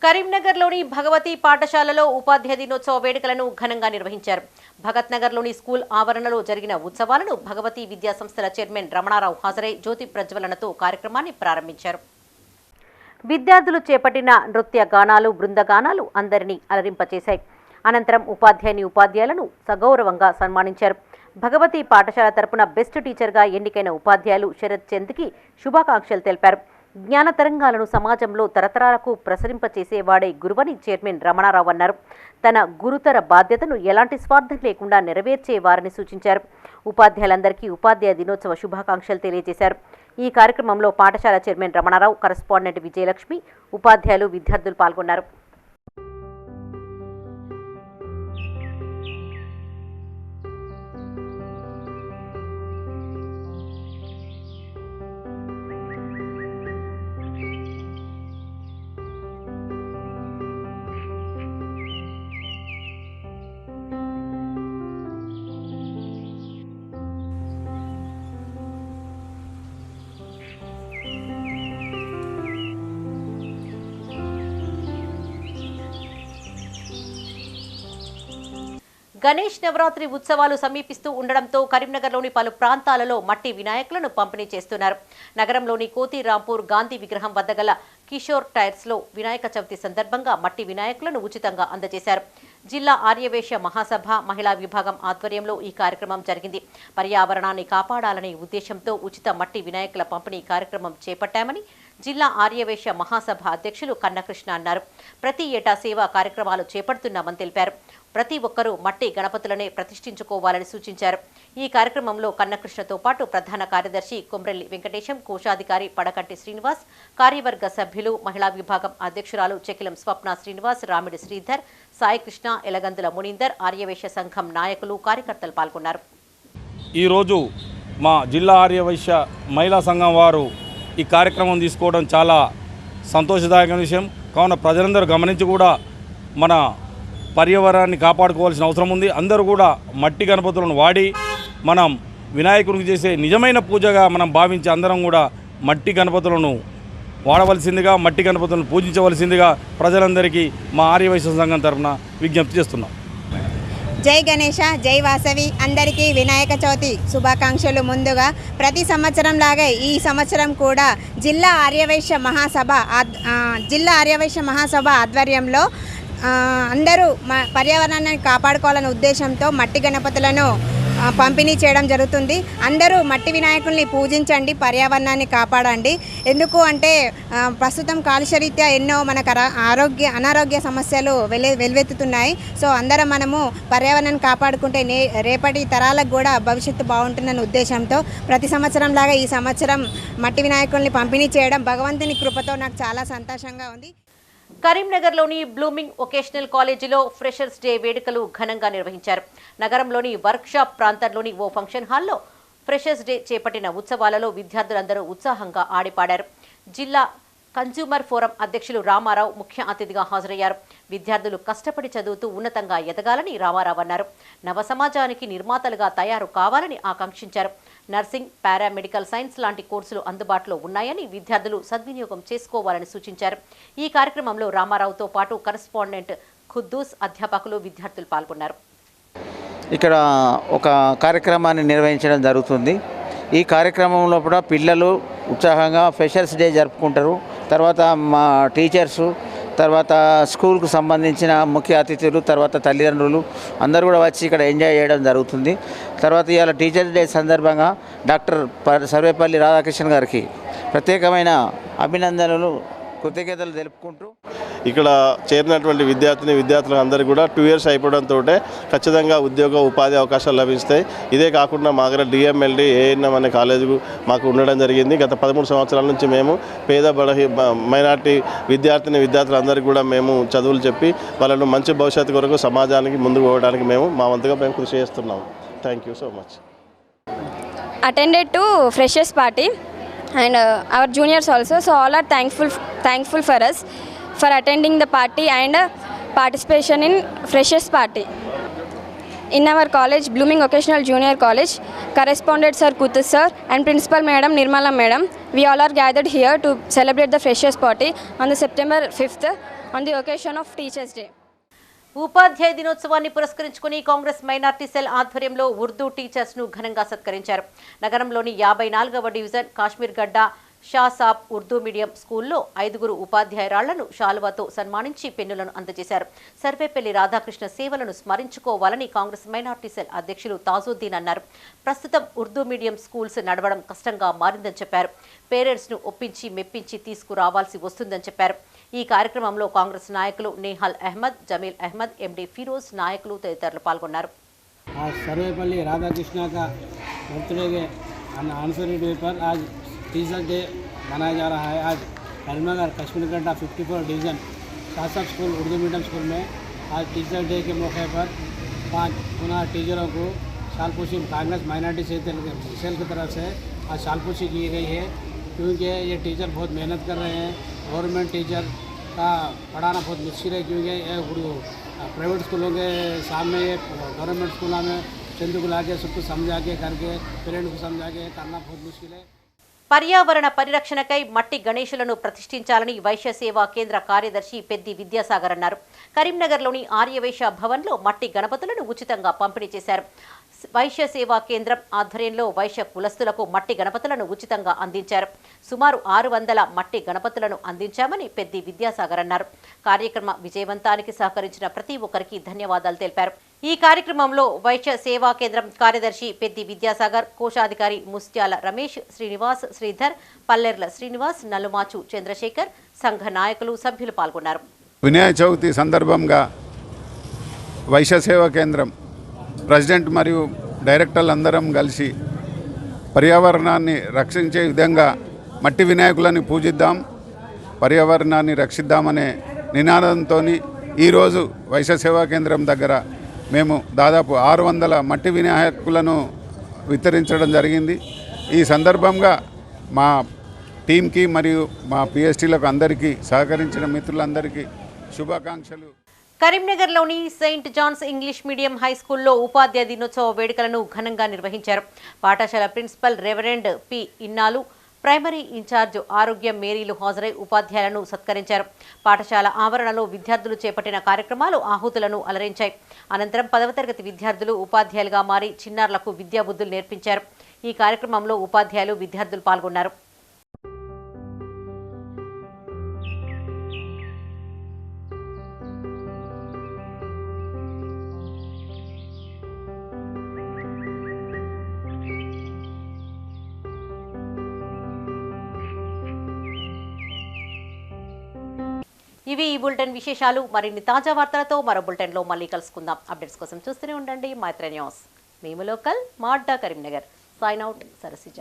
కరీంనగర్లోని భగవతి పాఠశాలలో ఉపాధ్యాయ దినోత్సవ వేడుకలను ఘనంగా నిర్వహించారు. భగత్ నగర్లోని స్కూల్ ఆవరణలో జరిగిన ఉత్సవాలను భగవతి విద్యా సంస్థల చైర్మన్ రమణారావు హాజరై జ్యోతి ప్రజ్వలనతో కార్యక్రమాన్ని ప్రారంభించారు. విద్యార్థులు చేపట్టిన నృత్య గానాలు, బృందగానాలు అందరినీ అలరింపచేశాయి. అనంతరం ఉపాధ్యాయులను సగౌరవంగా సన్మానించారు. భగవతి పాఠశాల తరపున బెస్ట్ టీచర్గా ఎన్నికైన ఉపాధ్యాయులు శరత్ చంద్కి శుభాకాంక్షలు తెలిపారు. జ్ఞాన తరంగాలను సమాజంలో తరతరాలకు ప్రసరింపచేసేవాడే గురువని చైర్మన్ రమణారావు అన్నారు. తన గురుతర బాధ్యతను ఎలాంటి స్వార్థం లేకుండా నెరవేర్చేవారని సూచించారు. ఉపాధ్యాయులందరికీ ఉపాధ్యాయ దినోత్సవ శుభాకాంక్షలు తెలియజేశారు. ఈ కార్యక్రమంలో పాఠశాల చైర్మన్ రమణారావు, కరెస్పాండెంట్ విజయలక్ష్మి, ఉపాధ్యాయులు, విద్యార్థులు పాల్గొన్నారు. గణేష్ నవరాత్రి ఉత్సవాలు సమీపిస్తూ ఉండడంతో కరీంనగర్లోని పలు ప్రాంతాలలో మట్టి వినాయకులను పంపిణీ చేస్తున్నారు. నగరంలోని కోతి రాంపూర్ గాంధీ విగ్రహం వద్ద గల కిషోర్ టైర్స్లో వినాయక చవితి సందర్భంగా మట్టి వినాయకులను ఉచితంగా అందజేశారు. జిల్లా ఆర్యవైశ్య మహాసభ మహిళా విభాగం ఆధ్వర్యంలో ఈ కార్యక్రమం జరిగింది. పర్యావరణాన్ని కాపాడాలనే ఉద్దేశంతో ఉచిత మట్టి వినాయకుల పంపిణీ కార్యక్రమం చేపట్టామని జిల్లా ఆర్యవైశ్య మహాసభ అధ్యక్షులు కన్నకృష్ణ అన్నారు. ప్రతి ఏటా సేవా కార్యక్రమాలు చేపడుతున్నామని తెలిపారు. ప్రతి ఒక్కరూ మట్టి గణపతులనే ప్రతిష్ఠించుకోవాలని సూచించారు. ఈ కార్యక్రమంలో కన్నకృష్ణతో పాటు ప్రధాన కార్యదర్శి కొమ్రెల్లి వెంకటేశం, కోశాధికారి పడకంటి శ్రీనివాస్, కార్యవర్గ సభ్యులు, మహిళా విభాగం అధ్యక్షురాలు చెకిలం స్వప్న శ్రీనివాస్, రామిడి శ్రీధర్, సాయికృష్ణ, ఎలగందుల మునీందర్, ఆర్యవైశ్య సంఘం నాయకులు, కార్యకర్తలు పాల్గొన్నారు. ఈరోజు మా జిల్లా ఆర్యవైశ్య మహిళా సంఘం వారు ఈ కార్యక్రమం తీసుకోవడం చాలా సంతోషదాయకమైన విషయం. కావున ప్రజలందరూ గమనించి కూడా మన పర్యావరణాన్ని కాపాడుకోవాల్సిన అవసరం ఉంది. అందరూ కూడా మట్టి గణపతులను వాడి మనం వినాయకుడికి చేసే నిజమైన పూజగా మనం భావించి అందరం కూడా మట్టి గణపతులను వాడవలసిందిగా, మట్టి గణపతులను పూజించవలసిందిగా ప్రజలందరికీ మా ఆర్యవైశ్య సంఘం తరఫున విజ్ఞప్తి చేస్తున్నాం. జై గణేష, జై వాసవి. అందరికీ వినాయక చవితి శుభాకాంక్షలు. ముందుగా ప్రతి సంవత్సరం లాగా ఈ సంవత్సరం కూడా జిల్లా ఆర్యవైశ్య మహాసభ ఆధ్వర్యంలో అందరూ పర్యావరణాన్ని కాపాడుకోవాలనే ఉద్దేశంతో మట్టి గణపతులను పంపిణీ చేయడం జరుగుతుంది. అందరూ మట్టి వినాయకుల్ని పూజించండి, పర్యావరణాన్ని కాపాడండి. ఎందుకు అంటే ప్రస్తుతం కాలుష్యరీత్యా ఎన్నో మనకు అనారోగ్య సమస్యలు వెలువెత్తుతున్నాయి. సో అందరం మనము పర్యావరణాన్ని కాపాడుకుంటే రేపటి తరాలకు కూడా భవిష్యత్తు బాగుంటుందన్న ఉద్దేశంతో ప్రతి సంవత్సరం లాగా ఈ సంవత్సరం మట్టి వినాయకుల్ని పంపిణీ చేయడం భగవంతుని కృపతో నాకు చాలా సంతోషంగా ఉంది. కరీంనగర్లోని బ్లూమింగ్ వొకేషనల్ కాలేజీలో ఫ్రెషర్స్ డే వేడుకలు ఘనంగా నిర్వహించారు. నగరంలోని వర్క్షాప్ ప్రాంతంలోని ఓ ఫంక్షన్ హాల్లో ఫ్రెషర్స్ డే చేపట్టిన ఉత్సవాలలో విద్యార్థులందరూ ఉత్సాహంగా ఆడిపాడారు. జిల్లా కన్స్యూమర్ ఫోరం అధ్యక్షులు రామారావు ముఖ్య అతిథిగా హాజరయ్యారు. విద్యార్థులు కష్టపడి చదువుతూ ఉన్నతంగా ఎదగాలని రామారావు అన్నారు. నవ సమాజానికి నిర్మాతలుగా తయారు కావాలని ఆకాంక్షించారు. నర్సింగ్, పారామెడికల్ సైన్స్ లాంటి కోర్సులు అందుబాటులో ఉన్నాయని విద్యార్థులు సద్వినియోగం చేసుకోవాలని సూచించారు. ఈ కార్యక్రమంలో రామారావుతో పాటు కరెస్పాండెంట్ ఖుద్దూస్, అధ్యాపకులు, విద్యార్థులు పాల్గొన్నారు. ఇక్కడ ఒక కార్యక్రమాన్ని నిర్వహించడం జరుగుతుంది. ఈ కార్యక్రమంలో కూడా పిల్లలు ఉత్సాహంగా ఫ్రెషర్స్ డే జరుపుకుంటారు. తర్వాత మా టీచర్సు, తర్వాత స్కూల్కు సంబంధించిన ముఖ్య అతిథులు, తర్వాత తల్లిదండ్రులు అందరూ కూడా వచ్చి ఇక్కడ ఎంజాయ్ చేయడం జరుగుతుంది. తర్వాత ఇవాళ టీచర్స్ డే సందర్భంగా డాక్టర్ సర్వేపల్లి రాధాకృష్ణన్ గారికి ప్రత్యేకమైన అభినందనలు, కృతజ్ఞతలు తెలుపుకుంటూ ఇక్కడ చేరినటువంటి విద్యార్థులు అందరికీ కూడా 2 years అయిపోవడంతో ఖచ్చితంగా ఉద్యోగ ఉపాధి అవకాశాలు లభిస్తాయి. ఇదే కాకుండా మా దగ్గర DMLD ANM అనే కాలేజీకు మాకు ఉండడం జరిగింది. గత 13 సంవత్సరాల నుంచి మేము పేద మైనార్టీ విద్యార్థులందరికీ కూడా మేము చదువులు చెప్పి వాళ్ళను మంచి భవిష్యత్తు కొరకు సమాజానికి ముందుకు పోవడానికి మా వంతుగా మేము కృషి చేస్తున్నాము. Thank you so much. Attended to freshers party and our juniors also, so all are thankful for us for attending the party and participation in freshers party. In our college, Blooming Vocational Junior College, correspondent Sir Kutus sir and principal madam Nirmala madam, we all are gathered here to celebrate the freshers party on the September 5th on the occasion of Teachers Day. ఉపాధ్యాయ దినోత్సవాన్ని పురస్కరించుకుని Congress minority cell ఆధ్వర్యంలో Urdu teachers ను ఘనంగా సత్కరించారు. నగరంలోని 54వ division Kashmir గడ్డ షాసాబ్ Urdu medium స్కూల్లో 5 ఉపాధ్యాయురాళ్లను శాలువాతో సన్మానించి పెన్నులను అందజేశారు. సర్వేపల్లి రాధాకృష్ణ సేవలను స్మరించుకోవాలని కాంగ్రెస్ మైనార్టీ సెల్ అధ్యక్షులు తాజుద్దీన్ అన్నారు. ప్రస్తుతం ఉర్దూ మీడియం స్కూల్స్ నడవడం కష్టంగా మారిందని చెప్పారు. పేరెంట్స్ ను ఒప్పించి మెప్పించి తీసుకురావాల్సి వస్తుందని చెప్పారు. ఈ కార్యక్రమంలో కాంగ్రెస్ నాయకులు నేహాల్ అహ్మద్, జమీల్ అహ్మద్, ఎండి ఫిరోజ్, నాయకులు తదితరులు పాల్గొన్నారు. सर्वेपल्ली राधाकृष्ण का बर्थडे के एनिवर्सरी पर आज टीचर्स डे मनाया जा रहा है. आज करीमनगर कश्मीर गड्ढा 54 डिवीज़न शासक स्कूल उर्दू मीडियम स्कूल में आज टीचर्स डे के मौके पर 5 पुनः टीचरों को शालपोशी कांग्रेस माइनॉरिटी सेल की तरफ से आज शालपोशी की गई है, क्योंकि ये टीचर बहुत मेहनत कर रहे हैं. गवर्नमेंट टीचर का पढ़ाना बहुत मुश्किल है, क्योंकि प्राइवेट स्कूलों के सामने ये गवर्नमेंट स्कूलों में चंद को ला के सबको समझा के करके पेरेंट्स को समझा के करना बहुत मुश्किल है. పర్యావరణ పరిరక్షణకై మట్టి గణేశులను ప్రతిష్ఠించాలని వైశ్య సేవా కేంద్ర కార్యదర్శి పెద్ది విద్యాసాగర్ అన్నారు. కరీంనగర్లోని ఆర్యవైశ్య భవన్లో మట్టి గణపతులను ఉచితంగా పంపిణీ చేశారు. వైశ్య సేవా కేంద్రం ఆధ్వర్యంలో వైశ్య కులస్తులకు మట్టి గణపతులను ఉచితంగా అందించారు. సుమారు 600 మట్టి గణపతులను అందించామని పెద్ది విద్యాసాగర్ అన్నారు. కార్యక్రమ విజయవంతానికి సహకరించిన ప్రతి ఒక్కరికి ధన్యవాదాలు తెలిపారు. ఈ కార్యక్రమంలో వైశ్య సేవా కేంద్రం కార్యదర్శి పెద్ది విద్యాసాగర్, కోశాధికారి ముస్త్యాల రమేష్, శ్రీనివాస్, శ్రీధర్, పల్లెర్ల శ్రీనివాస్, నలుమాచు చంద్రశేఖర్, సంఘ నాయకులు, సభ్యులు పాల్గొన్నారు. వినాయక చవితి సందర్భంగా వైశ్య సేవా కేంద్రం ప్రెసిడెంట్ మరియు డైరెక్టర్లు అందరం కలిసి పర్యావరణాన్ని రక్షించే విధంగా మట్టి వినాయకులని పూజిద్దాం, పర్యావరణాన్ని రక్షిద్దామనే నినాదంతో ఈరోజు వైశ్య సేవా కేంద్రం దగ్గర మేము దాదాపు 600 మట్టి వినాయకులను వితరించడం జరిగింది. ఈ సందర్భంగా మా టీంకి మరియు మా పిఎస్టీలకు అందరికీ సహకరించిన మిత్రులందరికీ శుభాకాంక్షలు. కరీంనగర్లోని saint John's English medium high స్కూల్లో ఉపాధ్యాయ దినోత్సవ వేడుకలను ఘనంగా నిర్వహించారు. పాఠశాల ప్రిన్సిపల్ రెవరెండ్ పి. ఇన్నాలు, ప్రైమరీ ఇన్ఛార్జ్ ఆరోగ్య మేరీలు హాజరై ఉపాధ్యాయులను సత్కరించారు. పాఠశాల ఆవరణలో విద్యార్థులు చేపట్టిన కార్యక్రమాలు ఆహుతులను అలరించాయి. అనంతరం 10వ తరగతి విద్యార్థులు ఉపాధ్యాయులుగా మారి చిన్నారులకు విద్యాబుద్ధులు నేర్పించారు. ఈ కార్యక్రమంలో ఉపాధ్యాయులు, విద్యార్థులు పాల్గొన్నారు. ఇవి ఈ బులెటిన్ విశేషాలు. మరిన్ని తాజా వార్తలతో మరో బులెటిన్లో మళ్ళీ కలుసుకుందాం. అప్డేట్స్ కోసం చూస్తూనే ఉండండి మైత్రి న్యూస్. మేము లోకల్, మా అడ్డా కరీంనగర్. Sign out, Sarasija.